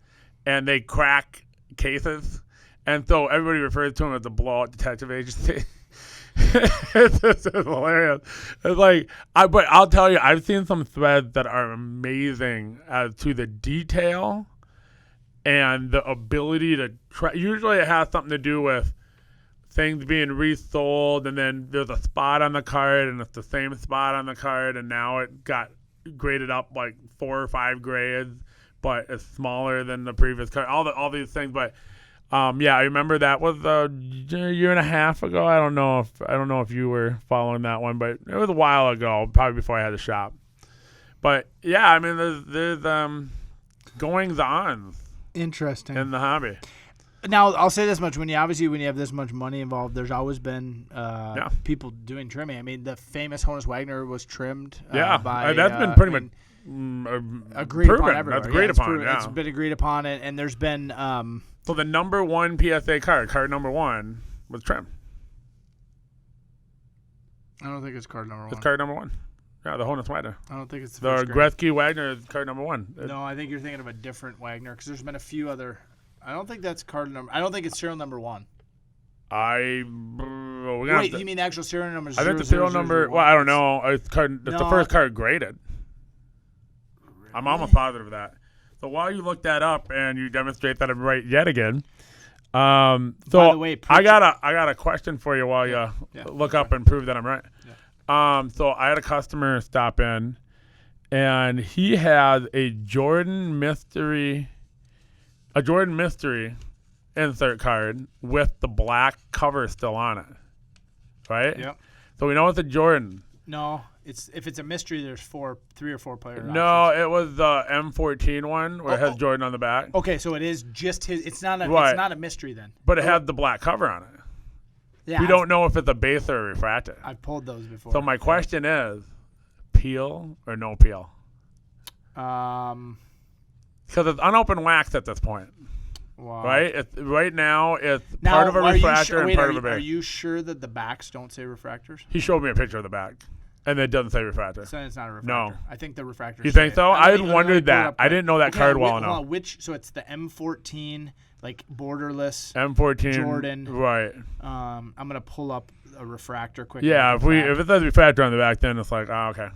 and they crack cases, and so everybody refers to them as the blowout detective agency. It's hilarious. It's like, but I'll tell you, I've seen some threads that are amazing as to the detail and the ability to try. Usually it has something to do with things being resold, and then there's a spot on the card, and it's the same spot on the card, and now it got graded up like 4 or 5 grades, but it's smaller than the previous card. All these things, but yeah, I remember that was a year and a half ago. I don't know if you were following that one, but it was a while ago, probably before I had a shop. But yeah, I mean, there's goings on. Interesting. In the hobby. Now, I'll say this much. When you have this much money involved, there's always been people doing trimming. I mean, the famous Honus Wagner was trimmed by... that's been pretty much agreed upon everywhere. That's agreed upon, It's been agreed upon, and there's been... so the number 1 PSA card number 1, was trimmed. I don't think it's card number 1. It's card number 1. Yeah, the Honus Wagner. I don't think it's the first grade. Gretzky Wagner is card number 1. No, I think you're thinking of a different Wagner, because there's been a few other... I don't think that's card number. I don't think it's serial number 1. Wait, you mean the actual serial number? I think the serial number. Well, I don't know. It's the first card graded. Really? I'm almost positive of that. So while you look that up and you demonstrate that I'm right yet again, so by the way, I got a question for you while you look up and prove that I'm right. Yeah. So I had a customer stop in, and he has a Jordan Mystery insert card with the black cover still on it, right? Yep. So we know it's a Jordan. No, if it's a mystery, there's 3 or 4 player options. No, it was the M14 one where it has Jordan on the back. Okay, so it is just his. It's not a mystery then. But it had the black cover on it. Yeah. We don't know if it's a base or a refractor. I've pulled those before. So my question is, peel or no peel? Because it's unopened wax at this point. Wow. Right? Right now, it's part of a refractor and part of a base. Are you sure that the backs don't say refractors? He showed me a picture of the back, and it doesn't say refractor. So it's not a refractor. No. I think the refractor. You think so? I had wondered that. I didn't know that card well enough. So it's the M14, like borderless. M14 Jordan. Right. I'm gonna pull up a refractor quick. Yeah, if it says refractor on the back, then it's like, oh, okay.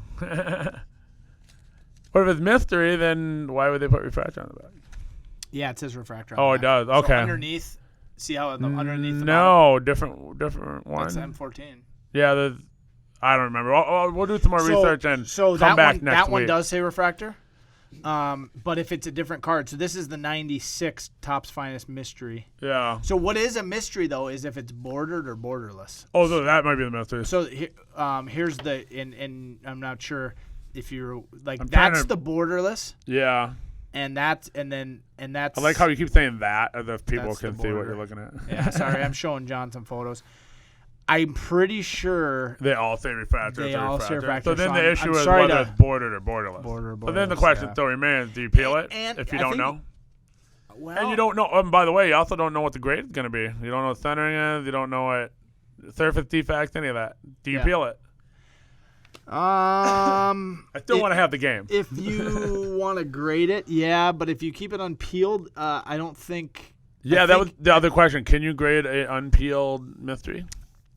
But if it's mystery, then why would they put refractor on the back? Yeah, it says refractor. Oh, it does. Okay. So underneath, see how underneath the bottom? Different one. That's M14. Yeah, I don't remember. We'll do some more research and come back next week. That one does say refractor, but if it's a different card. So this is the 96 Topps Finest Mystery. Yeah. So what is a mystery, though, is if it's bordered or borderless. Oh, so that might be the mystery. So here's the, and I'm not sure if you're, like, that's the borderless. Yeah. And that's. I like how you keep saying that, as if people can see what you're looking at. Yeah, sorry, I'm showing John some photos. I'm pretty sure they all say refractor. They all say refractor. So then the issue is whether it's bordered or borderless. So then the question still remains: do you peel it if you don't know? Well, and you don't know. And by the way, you also don't know what the grade is going to be. You don't know what centering is. You don't know what surface defects, any of that. Do you peel it? I still want to have the game. If you want to grade it, yeah, but if you keep it unpeeled, I don't think. Yeah, that was the other question. Can you grade a unpeeled mystery?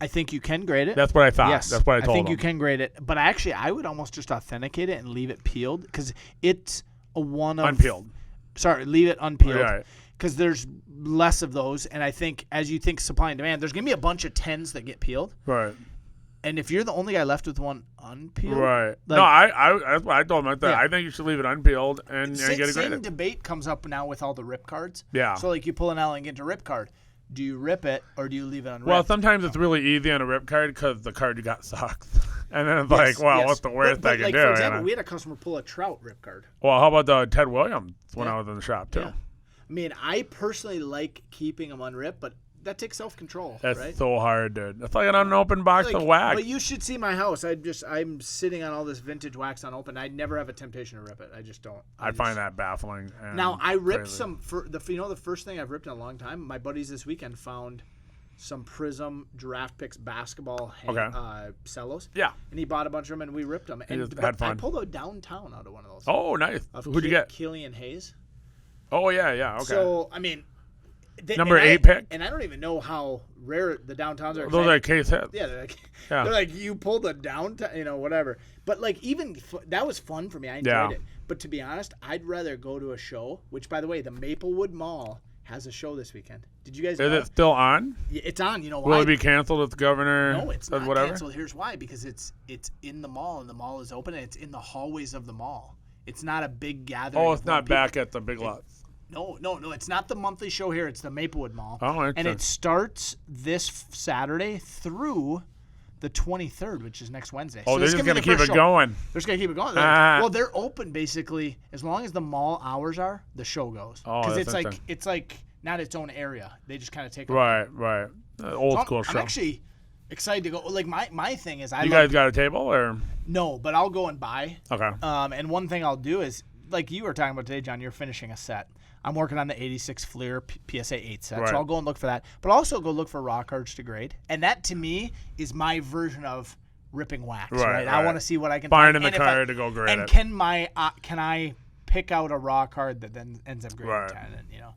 I think you can grade it. That's what I thought. Yes, that's what I told think him. you can grade it, but actually, I would almost just authenticate it and leave it peeled because it's a one of unpeeled. Sorry, leave it unpeeled. Right. Because there's less of those, and I think as you think supply and demand, there's gonna be a bunch of 10s that get peeled. Right. And if you're the only guy left with one unpeeled, right? Like, No, I that's what I told him. Yeah. I think you should leave it unpeeled and get a same grade. debate comes up now with all the rip cards. Yeah. So like you pull an elegant rip card, do you rip it or do you leave it unripped? Well, sometimes it's really easy on a rip card because the card you got sucks, and then it's like, well, what's the worst I can do? For example, we had a customer pull a Trout rip card. Well, how about the Ted Williams when I was in the shop too? Yeah. I mean, I personally like keeping them unripped, but that takes self-control. That's right? so hard, dude. It's like an unopened box of wax. But you should see my house. I'm sitting on all this vintage wax unopened. I never have a temptation to rip it. I just don't. I find that baffling. And now I ripped crazy. some. The first thing I've ripped in a long time. My buddies this weekend found some Prism Draft Picks basketball cellos. Yeah. And he bought a bunch of them, and we ripped them. And just had fun. I pulled a downtown out of one of those. Oh, nice. Who'd you get? Killian Hayes. Oh yeah. Okay. So I mean. Number 8 pick. And I don't even know how rare the downtowns are. Those are case hits. Yeah, they're like you pulled a downtown, whatever. But like even that was fun for me. I enjoyed it. But to be honest, I'd rather go to a show. Which, by the way, the Maplewood Mall has a show this weekend. Did you guys? Is it still on? It's on. You know why? Will it be canceled if the governor? No, it's not whatever? canceled. Here's why: because it's in the mall, and the mall is open, and it's in the hallways of the mall. It's not a big gathering. Oh, it's not back at the Big Lots. No. It's not the monthly show here. It's the Maplewood Mall. Oh, and it starts this Saturday through the 23rd, which is next Wednesday. Oh, so they're just going to keep it going. They're just going to keep it going. Well, they're open basically as long as the mall hours are. The show goes because it's like not its own area. They just kind of take right. Old school show. I'm actually excited to go. Like my thing is, you guys got a table or no? But I'll go and buy. Okay. And one thing I'll do is like you were talking about today, John. You're finishing a set. I'm working on the 86 Fleer PSA 8 set, so I'll go and look for that. But also go look for raw cards to grade. And that, to me, is my version of ripping wax, right? I want to see what I can find in the card to go grade it. And can I pick out a raw card that then ends up grading 10? And,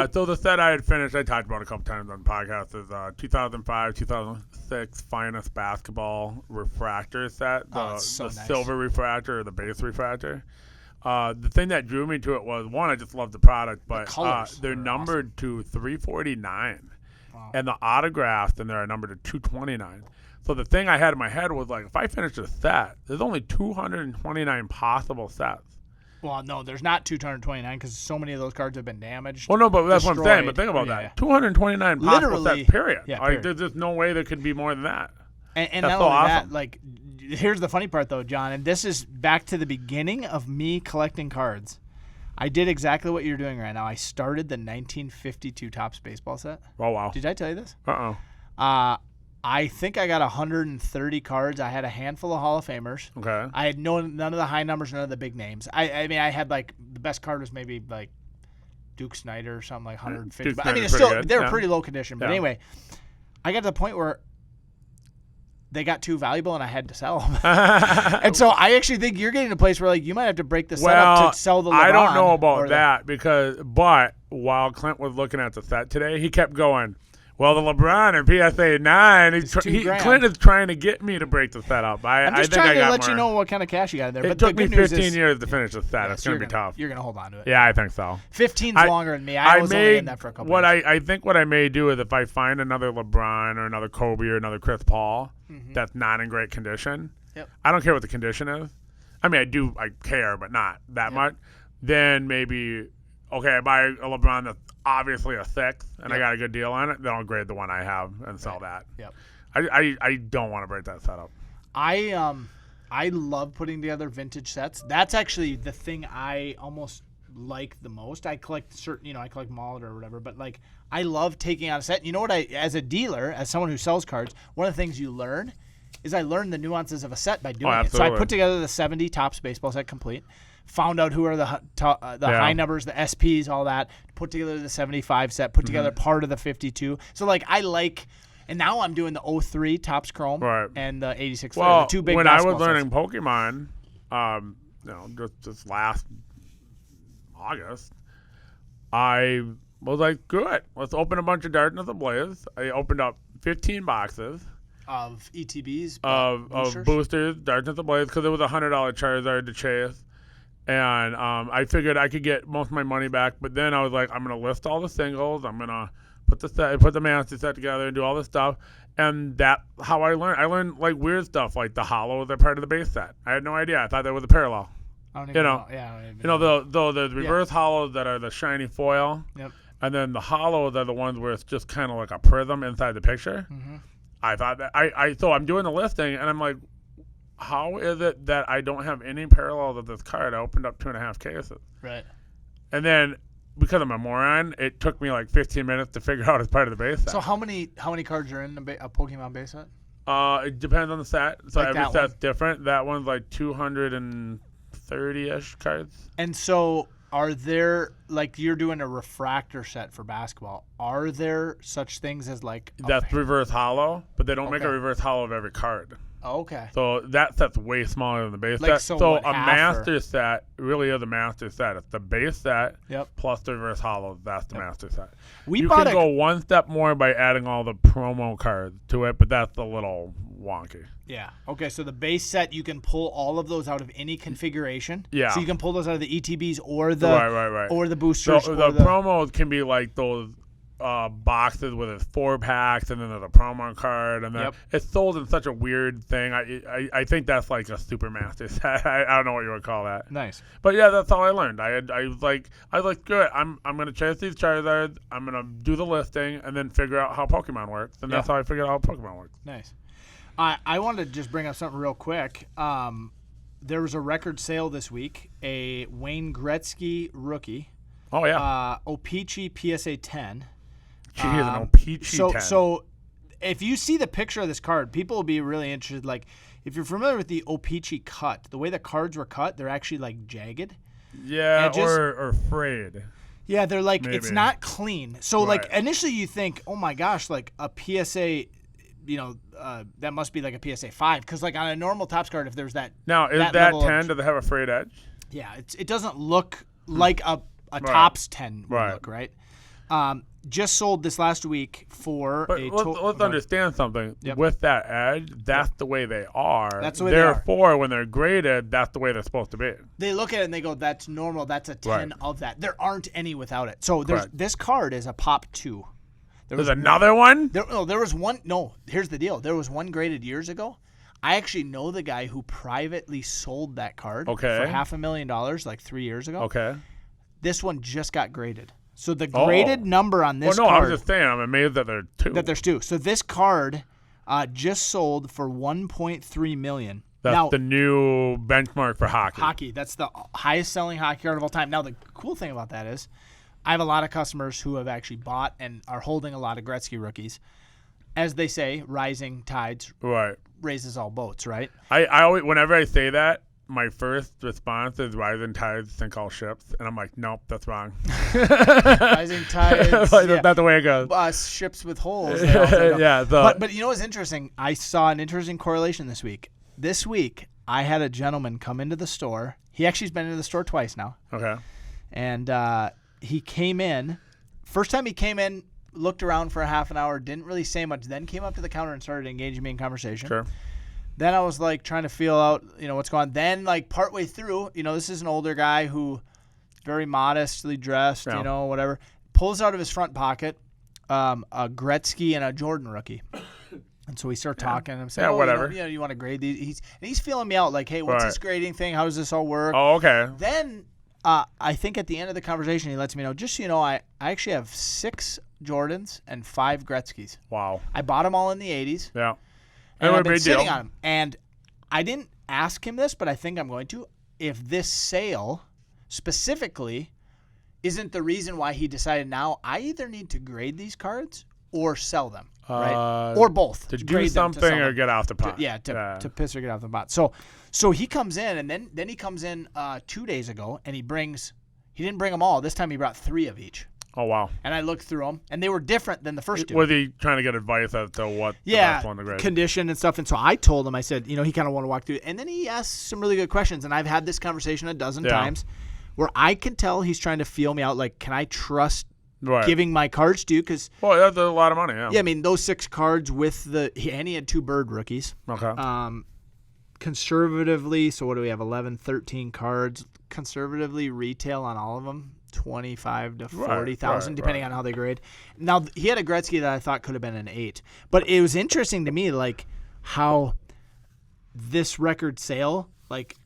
So the set I had finished, I talked about a couple times on the podcast, is 2005, 2006 finest basketball refractor set. The silver refractor or the base refractor. The thing that drew me to it was, one, I just love the product, but they're numbered to 349. Wow. And the autographs in there are numbered to 229. So the thing I had in my head was, like, if I finish a set, there's only 229 possible sets. Well, no, there's not 229 because so many of those cards have been damaged. Well, no, but that's what I'm saying. But think about that. 229 possible sets, period. Yeah, like, there's just no way there could be more than that. And not only that, like, here's the funny part, though, John, and this is back to the beginning of me collecting cards. I did exactly what you're doing right now. I started the 1952 Topps baseball set. Oh, wow. Did I tell you this? Uh-oh. I think I got 130 cards. I had a handful of Hall of Famers. Okay. I had none of the high numbers, none of the big names. I mean, I had, like, the best card was maybe, like, Duke Snyder or something, like 150. But, I mean, they were pretty low condition. But anyway, I got to the point where they got too valuable and I had to sell them. And so I actually think you're getting to a place where, like, you might have to break the set up to sell the LeBron. I don't know about that but while Clint was looking at the set today, he kept going, well, the LeBron and PSA 9, Clint is trying to get me to break the set up. I'm just trying to let you know what kind of cash you got in there. It took me 15 years to finish the set. It's going to be tough. You're going to hold on to it. Yeah, I think so. 15's longer than me. I was only in that for a couple years. I think what I may do is if I find another LeBron or another Kobe or another Chris Paul that's not in great condition, I don't care what the condition is. I mean, I care, but not that much. Then maybe, I buy a LeBron that's obviously a 6 and I got a good deal on it, then I'll grade the one I have and sell that. Yep. I don't want to break that setup. I love putting together vintage sets. That's actually the thing I almost like the most. I collect I collect Mullet or whatever, but like I love taking out a set. You know what, as a dealer, as someone who sells cards, one of the things you learn is I learned the nuances of a set by doing it. So I put together the 70 Topps baseball set complete. Found out who are the high numbers, the SPs, all that. Put together the 75 set. Put together part of the 52. So like I like, And now I'm doing the 03 Topps Chrome Right. and the 86 Well, the two big when I was basketball learning sets. Pokemon, just last August, I was like, good, let's open a bunch of Darkness Ablaze. I opened up 15 boxes Of ETBs, of boosters, Darkness Ablaze, because it was a $100 Charizard to chase. And I figured I could get most of my money back, but then I was like, I'm going to list all the singles. I'm going to put the master set together and do all this stuff. And that's how I learned. I learned like weird stuff, like the hollows are part of the base set. I had no idea. I thought that was a parallel. I don't even know. Yeah, I don't even know. The reverse hollows that are the shiny foil. Yep. And then the hollows are the ones where it's just kind of like a prism inside the picture. Mm-hmm. I thought that so I'm doing the listing and I'm like, how is it that I don't have any parallels of this card? I opened up 2.5 cases. Right. And then because I'm a moron, it took me like 15 minutes to figure out as part of the base set. So how many cards are in a Pokemon base set? It depends on the set. So Like every set's different. That one's like 230-ish cards. And so are there, like you're doing a refractor set for basketball, are there such things as like That's reverse hollow, but they don't make a Okay. reverse hollow of every card. Oh, okay. So that set's way smaller than the base Like, set. so So what, a half master set really is a master set. It's the base set Yep. plus the reverse hollow. That's the master set. We You bought can go one step more by adding all the promo cards to it, but that's a little wonky. Yeah. Okay, so the base set, you can pull all of those out of any configuration. Yeah. So you can pull those out of the ETBs or the Right. or the boosters. So or the promos can be like those boxes with its 4-packs, and then there's a promo card, and then Yep. it's sold in such a weird thing. I think that's like a super master set. I don't know what you would call that. Nice. But yeah, that's all I learned. I was like good. I'm gonna chase these Charizards. I'm gonna do the listing and then figure out how Pokemon works, and that's how I figured out how Pokemon works. Nice. I wanted to just bring up something real quick. There was a record sale this week. A Wayne Gretzky rookie. Oh yeah. O-Pee-Chee PSA 10. She is an O-Pee-Chee 10. So if you see the picture of this card, people will be really interested. Like, if you're familiar with the O-Pee-Chee cut, the way the cards were cut, they're actually like jagged. Yeah, or frayed. Yeah, they're like, Maybe. it's not clean. So like Right. initially you think, oh my gosh, like a PSA, that must be like a PSA 5, because like on a normal Topps card, if there's that. Now is that level 10? Does it have a frayed edge? Yeah, it doesn't look like a Topps 10 would Right. look, right? Just sold this last week for But a let's understand something. Yep. With that edge, that's the way they are. That's the way they are. Therefore, when they're graded, that's the way they're supposed to be. They look at it and they go, that's normal. That's a 10 Right. of that. There aren't any without it. So Correct. this card is a pop 2. There's another one? There was one. No, here's the deal. There was one graded years ago. I actually know the guy who privately sold that card for $500,000 like 3 years ago. Okay. This one just got graded. So the graded number on this Well, no, card. I was just saying, I'm amazed that there are two. That there's two. So this card just sold for $1.3 million. That's now, the new benchmark for hockey. Hockey. That's the highest selling hockey card of all time. Now, the cool thing about that is I have a lot of customers who have actually bought and are holding a lot of Gretzky rookies. As they say, rising tides raises all boats, right? I always, whenever I say that, my first response is rising tides sink all ships. And I'm like, nope, that's wrong. Rising tides. That's not the way it goes. Ships with holes. Yeah. So. But you know what's interesting? I saw an interesting correlation this week. This week, I had a gentleman come into the store. He actually's been into the store twice now. Okay. And he came in. First time he came in, looked around for a half an hour, didn't really say much, then came up to the counter and started engaging me in conversation. Sure. Then I was like trying to feel out, what's going on. Then like partway through, this is an older guy who very modestly dressed, whatever, pulls out of his front pocket a Gretzky and a Jordan rookie. And so we start talking. And I'm saying, whatever. You want to grade these? He's feeling me out like, hey, what's this grading thing? How does this all work? Oh, okay. Then I think at the end of the conversation, he lets me know, just so you know, I actually have 6 Jordans and 5 Gretzkys. Wow. I bought them all in the 80s. Yeah. And I've been sitting on them. And I didn't ask him this, but I think I'm going to. If this sale specifically isn't the reason why he decided now I either need to grade these cards or sell them, right? Or both. To do something or get off the pot. To piss or get off the pot. So he comes in, and then he comes in 2 days ago, and he didn't bring them all. This time he brought 3 of each. Oh, wow. And I looked through them, and they were different than the first two. Was he trying to get advice as to what the best one to grade? Condition and stuff. And so I told him, I said, he kind of wanted to walk through it. And then he asked some really good questions. And I've had this conversation a dozen times where I can tell he's trying to feel me out. Like, can I trust giving my cards to you? Because that's a lot of money, yeah. Yeah, I mean, those 6 cards with and he had 2 Bird rookies. Okay. Conservatively, so what do we have, 11, 13 cards. Conservatively, retail on all of them, 25 to 40,000, depending on how they grade. Now, he had a Gretzky that I thought could have been an 8. But it was interesting to me, like, how this record sale, like,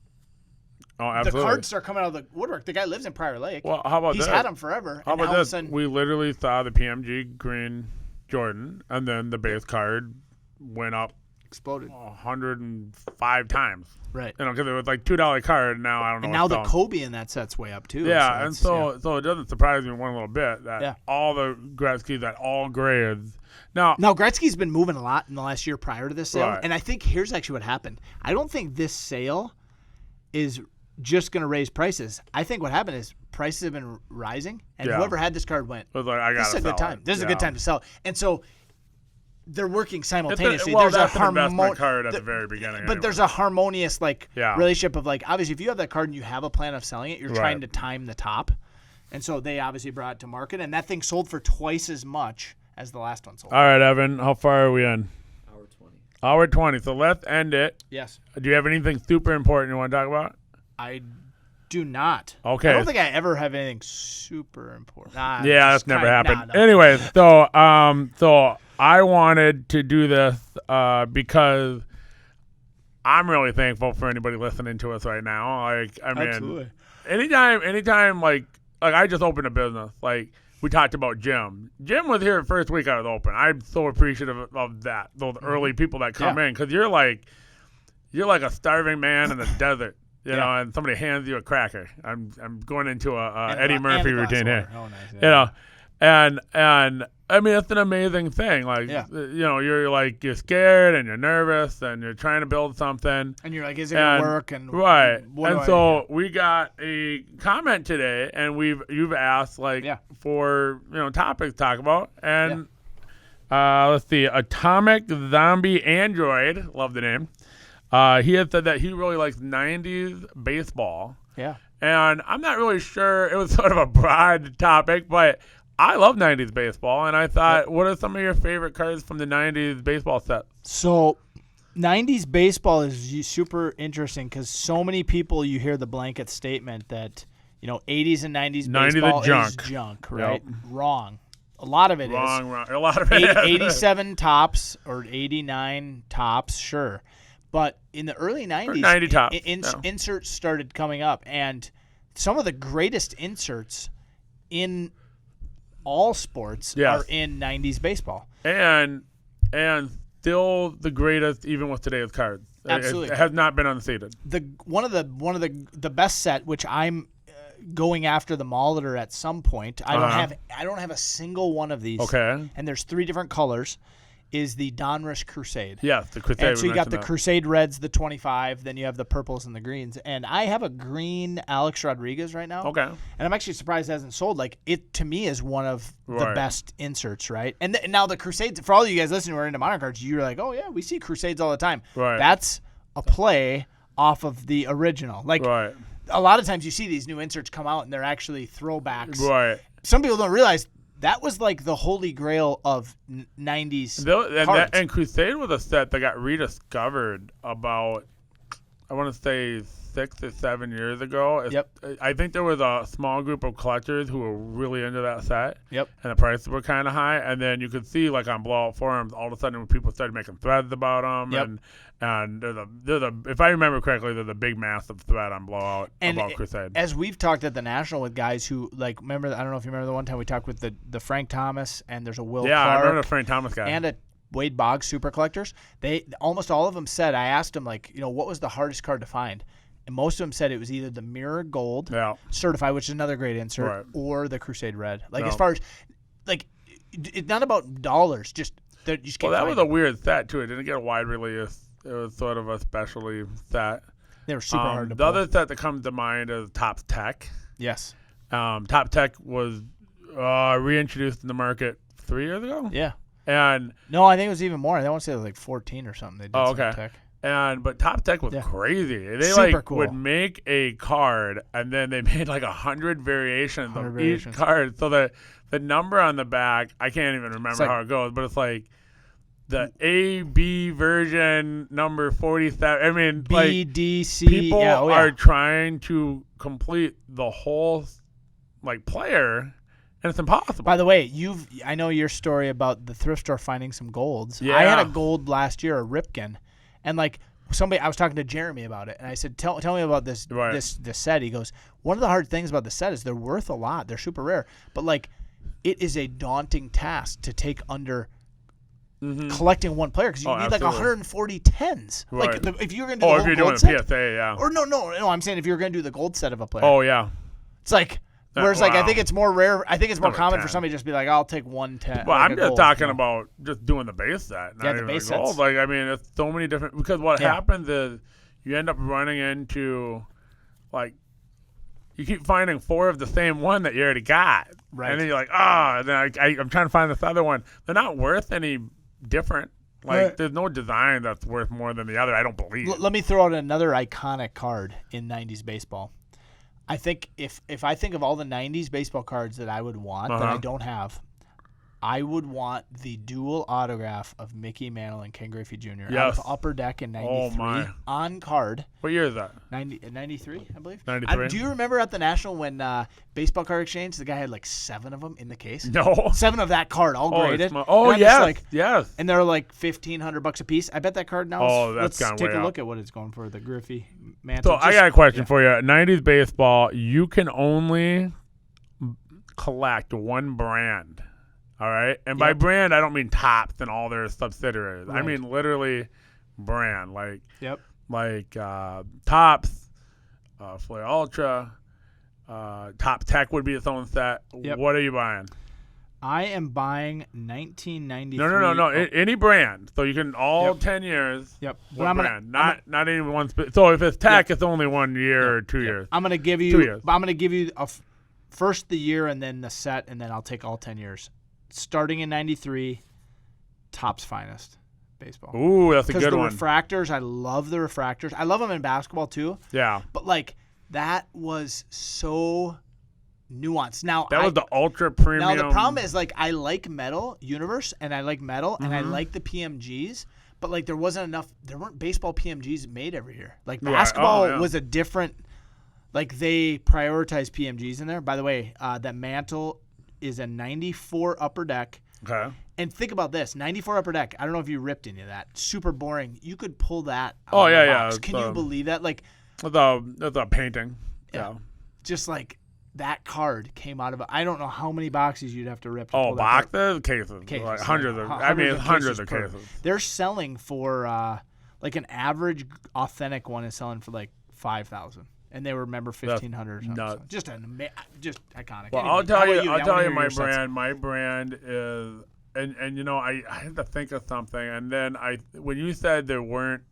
the cards are coming out of the woodwork. The guy lives in Prior Lake. Well, how about He's had them forever. How about this? Sudden, we literally saw the PMG green Jordan, and then the base card went up. Exploded 105 times. Right. Because it was like $2 card, and now I don't know. And now the Kobe in that set's way up, too. Yeah, so it doesn't surprise me one little bit that all the Gretzky's at all grades. Now Gretzky's been moving a lot in the last year prior to this sale, right. and I think here's actually what happened. I don't think this sale is just going to raise prices. I think what happened is prices have been rising, and whoever had this card went, was like, this is a good time. This is a good time to sell. And so they're working simultaneously. There's an investment card at the very beginning. But there's a harmonious relationship of obviously if you have that card and you have a plan of selling it, you're trying to time the top. And so they obviously brought it to market, and that thing sold for twice as much as the last one sold. All right, Evan, how far are we in? Hour 20. Hour 20. So let's end it. Yes. Do you have anything super important you want to talk about? I do not. Okay. I don't think I ever have anything super important. That's never happened. Anyway, so I wanted to do this because I'm really thankful for anybody listening to us right now. Like, I mean, absolutely. Anytime, like I just opened a business. Like, we talked about Jim. Jim was here the first week I was open. I'm so appreciative of that. Those early people that come in, because you're like a starving man in the desert. You know, and somebody hands you a cracker. I'm going into a Eddie Murphy routine here. Oh, nice. You know, and I mean, it's an amazing thing. Like, you're scared and you're nervous and you're trying to build something. And you're like, is it going to work? And right. And so we got a comment today, and you've asked for topics to talk about, and let's see, Atomic Zombie Android, love the name. He had said that he really likes 90s baseball. Yeah. And I'm not really sure. It was sort of a broad topic, but I love 90s baseball. And I thought, what are some of your favorite cards from the 90s baseball set? So 90s baseball is super interesting because so many people, you hear the blanket statement that, 80s and 90s baseball is junk, right? Yep. Wrong. A lot of it is. Wrong. A lot of it is. 87 tops or 89 tops, sure. But in the early 90s, 90 tops, inserts started coming up. And some of the greatest inserts in all sports are in 90s baseball. And still the greatest even with today's cards. Absolutely. It has not been unseated. One of the best set, which I'm going after them all that are at some point. I don't have a single one of these. Okay. And there's 3 different colors. Is the Donruss Crusade. Yes, the Crusade. And so you got the Crusade Reds, the 25, then you have the purples and the greens. And I have a green Alex Rodriguez right now. Okay. And I'm actually surprised it hasn't sold. Like, it, to me, is one of the best inserts, right? And now the Crusades, for all you guys listening who are into modern cards, you're like, oh, yeah, we see Crusades all the time. Right. That's a play off of the original. Like, a lot of times you see these new inserts come out, and they're actually throwbacks. Right. Some people don't realize that was like the holy grail of 90s cards. And Crusade was a set that got rediscovered about, I want to say, 6 or 7 years ago. Yep. I think there was a small group of collectors who were really into that set. Yep. And the prices were kind of high. And then you could see, like, on Blowout forums, all of a sudden when people started making threads about them. Yep. And there's a, if I remember correctly, there's a big massive thread on Blowout about Crusade. As we've talked at the National with guys who, like, remember, I don't know if you remember the one time we talked with the Frank Thomas, and there's a Will Clark. I remember the Frank Thomas guy. And a Wade Boggs super collectors. They almost all of them said, I asked them, like, what was the hardest card to find? And most of them said it was either the Mirror Gold Certified, which is another great insert, or the Crusade Red. Like, as far as, like, it's not about dollars, just you just can't that find was a weird set, too. It didn't get a wide release. It was sort of a specialty set. They were super hard to pull. The other set that comes to mind is Top Tech. Yes. Top Tech was reintroduced in the market 3 years ago. Yeah. And no, I think it was even more. I want to say it was like 14 or something. They did some okay. tech. But Top Tech was crazy. They Super cool. would make a card, and then they made like 100 variations of each card. So the number on the back, I can't even remember how it goes, but it's like the AB version number 47. I mean, B, like D, C. People are trying to complete the whole like player, and it's impossible. By the way, I know your story about the thrift store finding some golds. Yeah. I had a gold last year, a Ripken, and like somebody, I was talking to Jeremy about it, and I said, "Tell me about this this set." He goes, "One of the hard things about the set is they're worth a lot. They're super rare, but like it is a daunting task to take under." Collecting one player because you need like 140 tens. Right. Like if you're gonna do the whole if you're gold doing set, a PSA, yeah. Or no, I'm saying if you're gonna do the gold set of a player. Oh yeah. It's like whereas like I think it's more rare. I think it's more common for somebody to just be like, I'll take 110. Well, like I'm just talking about just doing the base set. Not the even base the gold. sets. Like I mean, it's so many different because what happens is you end up running into like. You keep finding 4 of the same one that you already got, right? And then you're like, then I'm trying to find this other one. They're not worth any different. Like, there's no design that's worth more than the other, I don't believe. Let me throw out another iconic card in 90s baseball. I think if I think of all the 90s baseball cards that I would want that I don't have, I would want the dual autograph of Mickey Mantle and Ken Griffey Jr. Yes. Out of Upper Deck in 93 on card. What year is that? 93, I believe. 93. Do you remember at the National when Baseball Card Exchange, the guy had like 7 of them in the case? No. 7 of that card, all graded. Yes. And they're like $1,500 a piece. I bet that card now. Let's take a look at what it's going for. The Griffey Mantle. So I got a question for you. 90s baseball, you can only collect one brand. All right, and by brand I don't mean Topps and all their subsidiaries. Right. I mean literally brand, like Topps, Flair Ultra, Top Tech would be its own set. Yep. What are you buying? I am buying 1993. No. Any brand, so you can 10 years. Yep. What brand? Not any one. So if it's Tech, it's only 1 year or 2 years. I'm gonna give you 2 years. I'm gonna give you first the year and then the set, and then I'll take all 10 years. Starting in 93, Topps Finest baseball. Ooh, that's a good one. Because the refractors, I love the refractors. I love them in basketball too. Yeah. But like that was so nuanced. Now that was the ultra premium. Now the problem is like I like Metal Universe and I like Metal and I like the PMGs, but like there weren't baseball PMGs made every year. Like basketball was a different. Like they prioritized PMGs in there. By the way, that Mantle is a 94 Upper Deck. Okay. And think about this, 94 Upper Deck. I don't know if you ripped any of that. Super boring. You could pull that out of the box. Can you believe that? Like it's a painting. Yeah. Just like that card came out of I don't know how many boxes you'd have to rip. Boxes? Cases. Like hundreds of cases. They're selling for like an average authentic one is selling for like $5,000. And they were member 1,500 or something. So just iconic. Well, anyway, I'll tell you my brand. My brand is, and you know, I had to think of something, and then when you said there weren't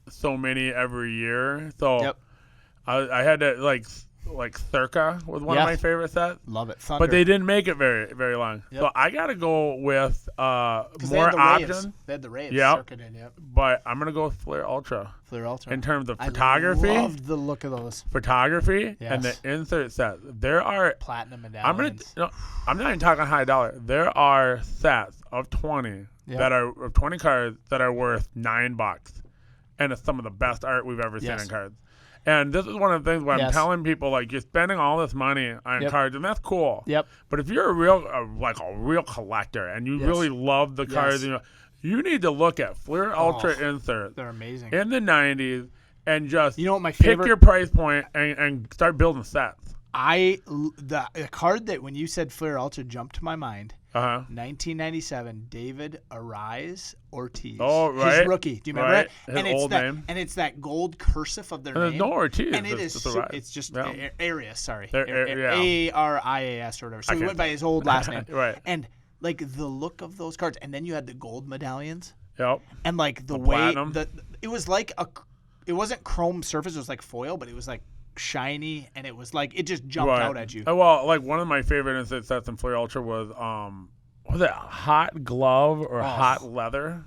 so many every year, so I had to like Circa was one of my favorite sets. Love it. Thunder. But they didn't make it very, very long. Yep. So I got to go with more options. They had the Raves. Yeah. Circa did, yep. But I'm going to go with Flair Ultra. Flair Ultra. In terms of photography. I loved the look of those. Photography and the insert sets. There are platinum medallions. I'm not even talking high dollar. There are sets of 20 that are of 20 cards that are worth $9. And it's some of the best art we've ever seen in cards. And this is one of the things where I'm telling people, like, you're spending all this money on cards, and that's cool. Yep. But if you're a real collector and you really love the cards, you need to look at Flair Ultra inserts. They're amazing. In the 90s and just my pick your price point and start building sets. The card that when you said Flair Ultra jumped to my mind. 1997, David Arise Ortiz. Oh, right. His rookie. Do you remember it? His old name. And it's that gold cursive of their name. No Ortiz. And it's just Arias, sorry. Arias or whatever. So he went by his old last name. Right. And like the look of those cards, and then you had the gold medallions. Yep. And like the way it was like it wasn't chrome surface, it was like foil, but it was like shiny, and it was like it just jumped out at you. Well, like one of my favorite instant sets in Flare Ultra was it hot glove or hot leather?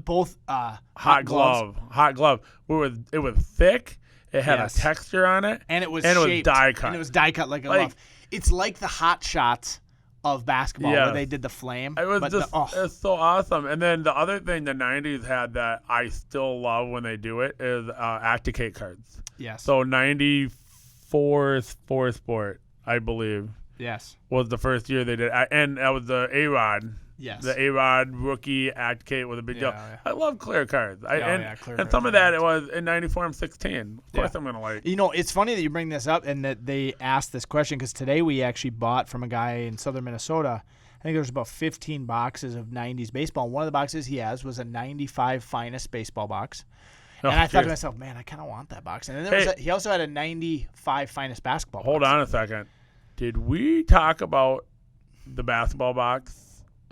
Both hot glove. Hot glove. It was thick. It had a texture on it, and it was die cut. And it was die cut like a glove. It's like the Hot Shots of basketball where they did the flame. It was it's so awesome. And then the other thing the 90s had that I still love when they do it is Acticate cards. Yes. So 94 Sport, I believe. Yes. Was the first year they did. And that was the A-Rod. Yes. The A-Rod rookie Acticate was a big deal. Yeah. I love clear cards. Clear and cards some of that it was in 94 and 16. Of course I'm going to like. You know, it's funny that you bring this up and that they asked this question because today we actually bought from a guy in southern Minnesota. I think there was about 15 boxes of 90s baseball. One of the boxes he has was a 95 Finest baseball box. And I thought to myself, man, I kind of want that box. And then he also had a 95 Finest basketball box. Hold on a second. Did we talk about the basketball box?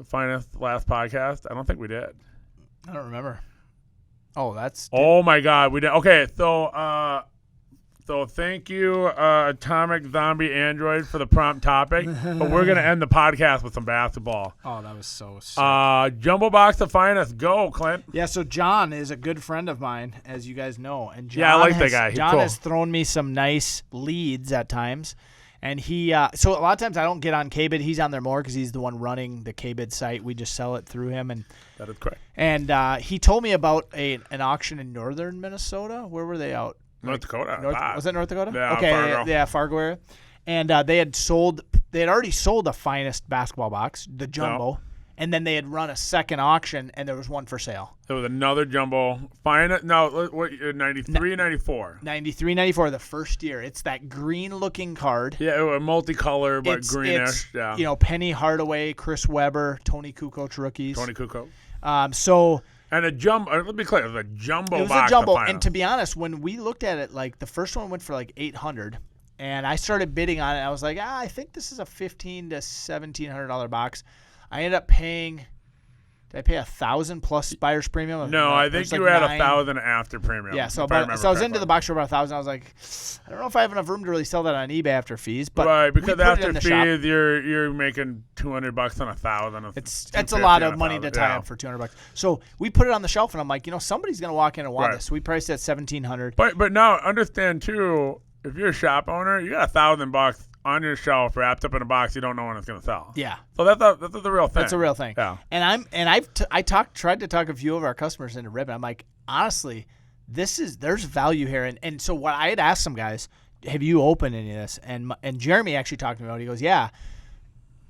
Finest last podcast? I don't think we did. I don't remember. Oh, oh my God, we did. Okay, so thank you, Atomic Zombie Android, for the prompt topic. But we're gonna end the podcast with some basketball. Oh, that was so sick. Jumbo box of Finest. Go, Clint. Yeah, so John is a good friend of mine, as you guys know, and John I like that guy. He's John cool. has thrown me some nice leads at times. And he, so a lot of times I don't get on KBID. He's on there more because he's the one running the KBID site. We just sell it through him. And that is correct. And he told me about an auction in northern Minnesota. Where were they out? North Dakota. Was that North Dakota? Yeah, okay, Fargo. Fargo area. And they had already sold a Finest basketball box, the jumbo. And then they had run a second auction, and there was one for sale. There was another jumbo. What, 93, 94? 93, 94, the first year. It's that green-looking card. Yeah, it was multicolor, but greenish. Yeah. You know, Penny Hardaway, Chris Webber, Tony Kukoc rookies. Tony Kukoc. And a jumbo, let me be clear, it was a jumbo box. It was a jumbo, and to be honest, when we looked at it, like the first one went for like $800, and I started bidding on it. I was like, I think this is a $1,500 to $1,700 box. I ended up paying. Did I pay $1,000 plus buyer's premium? No, I think you had $1,000 after premium. Yeah, so I was into the box for about $1,000. I was like, I don't know if I have enough room to really sell that on eBay after fees. But right, because after fees, you're making $200 on $1,000. It's a lot of money to tie up for $200. So we put it on the shelf, and I'm like, somebody's gonna walk in and want this. So we priced it at $1,700. But now understand too, if you're a shop owner, you got $1,000 on your shelf wrapped up in a box you don't know when it's going to sell. Yeah. So that's the real thing. That's a real thing. Yeah. And tried to talk a few of our customers into ribbon. I'm like, honestly, there's value here. And so what I had asked some guys, have you opened any of this? And Jeremy actually talked to me about it. He goes, yeah.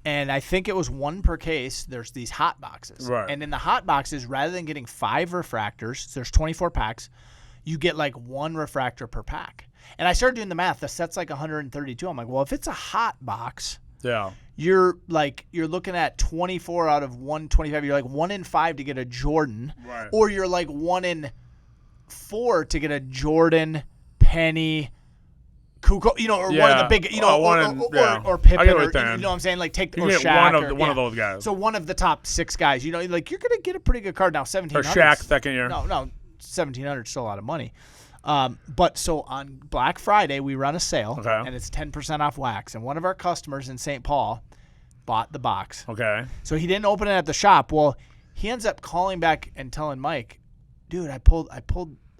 And I think it was one per case. There's these hot boxes. Right. And in the hot boxes, rather than getting 5 refractors, there's 24 packs, you get like 1 refractor per pack. And I started doing the math. The set's like 132. I'm like, well, if it's a hot box, you're looking at 24 out of 125. You're like 1 in 5 to get a Jordan, right? Or you're like 1 in 4 to get a Jordan, Penny, Kukoc, or one of the big, or Pippen, or you know what I'm saying? Like take or Shaq, one of those guys. So one of the top 6 guys. Like you're gonna get a pretty good card now. 1,700. Or Shaq second year. No, 1,700 is still a lot of money. But so on Black Friday, we run a sale, and it's 10% off wax. And one of our customers in St. Paul bought the box. Okay. So he didn't open it at the shop. Well, he ends up calling back and telling Mike, dude, I pulled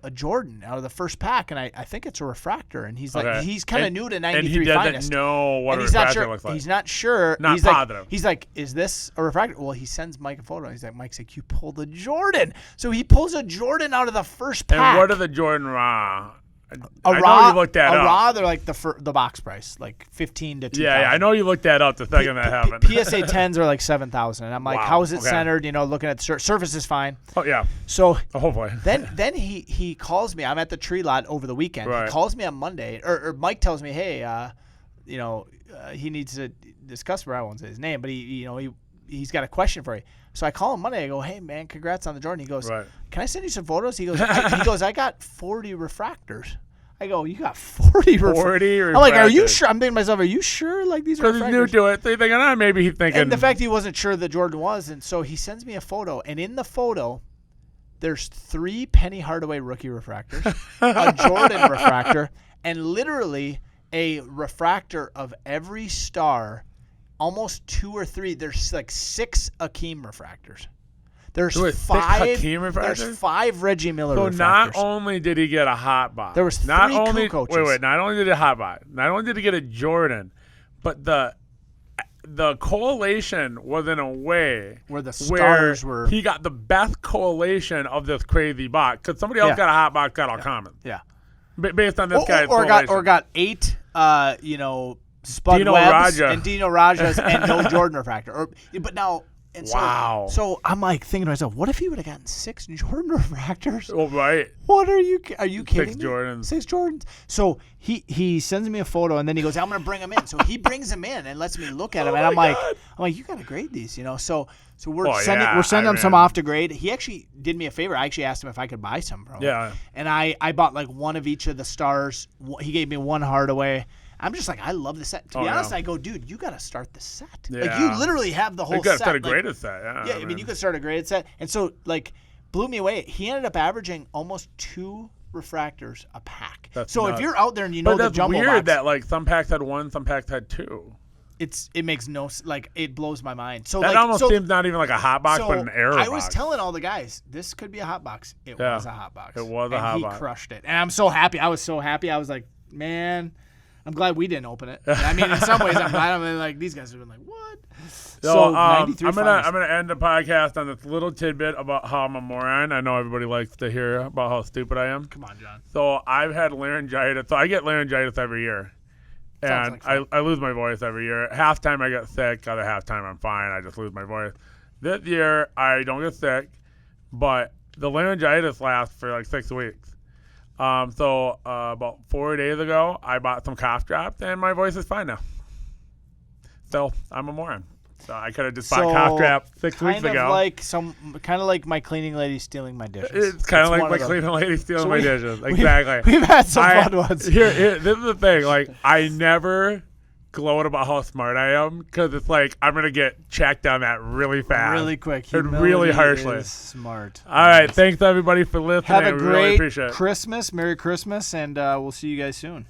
a Jordan out of the first pack, and I think it's a refractor. And he's like, he's kind of new to 93 and he Finest. doesn't know what a refractor looks like. He's not sure. Not positive. He's like, is this a refractor? Well, he sends Mike a photo. He's like, Mike's like, you pulled a Jordan. So he pulls a Jordan out of the first pack. And what are the Jordan raw? I know you looked that up. Raw, they're like the box price, like 15 to 2,000. Yeah, I know you looked that up the second that happened. PSA 10s are like 7,000, and I'm like, how is it centered? Looking at the surface is fine. Oh yeah. So hopefully. then he calls me. I'm at the tree lot over the weekend. Right. He calls me on Monday, or Mike tells me, hey, he needs this customer. I won't say his name, but he's got a question for you. So I call him Monday. I go, hey man, congrats on the Jordan. He goes, can I send you some photos? He goes, I got 40 refractors. I go, you got 40 refractors? 40 refractors. I'm like, are you sure? I'm thinking to myself, are you sure? Like these are refractors? Because he's new to it. So you're thinking, maybe he's thinking. And the fact he wasn't sure the Jordan was, and so he sends me a photo, and in the photo, there's 3 Penny Hardaway rookie refractors, a Jordan refractor, and literally a refractor of every star, almost 2 or 3. There's like 6 Akeem refractors. There's 5 Hakeem refractors? There's 5 Reggie Miller So refractors. not only did he get a hot box, there was 3 coaches. Wait. Not only did he get a hot box, not only did he get a Jordan, but the collation was in a way where the stars were. He got the best collation of this crazy box because somebody else got a hot box, got all common. Yeah. Based on this guy's or collation. got 8, Spud Dino Webbs Raja. and Dino Rajas and no Jordan refractor. But now. And wow. So I'm like thinking to myself, what if he would have gotten 6 Jordan refractors? Oh, right. What are you kidding 6 me? Jordans. 6 Jordans. So he sends me a photo and then he goes, I'm gonna bring them in. So he brings them in and lets me look at them, and I'm like, you gotta grade these, So we're sending him some off to grade. He actually did me a favor. I actually asked him if I could buy some from him. Yeah. And I bought like one of each of the stars. He gave me one Hardaway. I'm just like, I love the set. To be honest, I go, dude, you got to start the set. Yeah. Like, you literally have the whole set. You got to start a graded set. Yeah, I mean, you could start a graded set. And so, blew me away. He ended up averaging almost 2 refractors a pack. That's so nuts. if you're out there and you know but the jumbo that's weird box, that, some packs had 1, some packs had 2. it makes no it blows my mind. So that almost seems not even like a hot box, but an error box. I was telling all the guys, this could be a hot box. It was a hot box. It was a hot box. He crushed it. And I'm so happy. I was so happy. I was like, man, I'm glad we didn't open it. I mean, in some ways, I'm glad. I'm like, these guys have been like, what? So I'm gonna end the podcast on this little tidbit about how I'm a moron. I know everybody likes to hear about how stupid I am. Come on, John. So I've had laryngitis. So I get laryngitis every year, and I lose my voice every year. Halftime I get sick. Other halftime I'm fine. I just lose my voice. This year I don't get sick, but the laryngitis lasts for like 6 weeks. So about 4 days ago, I bought some cough drops, and my voice is fine now. So I'm a moron. So I could have just bought cough drops 6 weeks ago. Kind of like my cleaning lady stealing my dishes. It's kind of like my cleaning lady stealing my dishes. Exactly. We've had some fun ones. Here, this is the thing. I never gloat about how smart I am because it's like I'm gonna get checked on that really fast, really quick, and really harshly. Smart. All right, thanks everybody for listening. Have a really great appreciate it. Christmas, Merry Christmas, and we'll see you guys soon.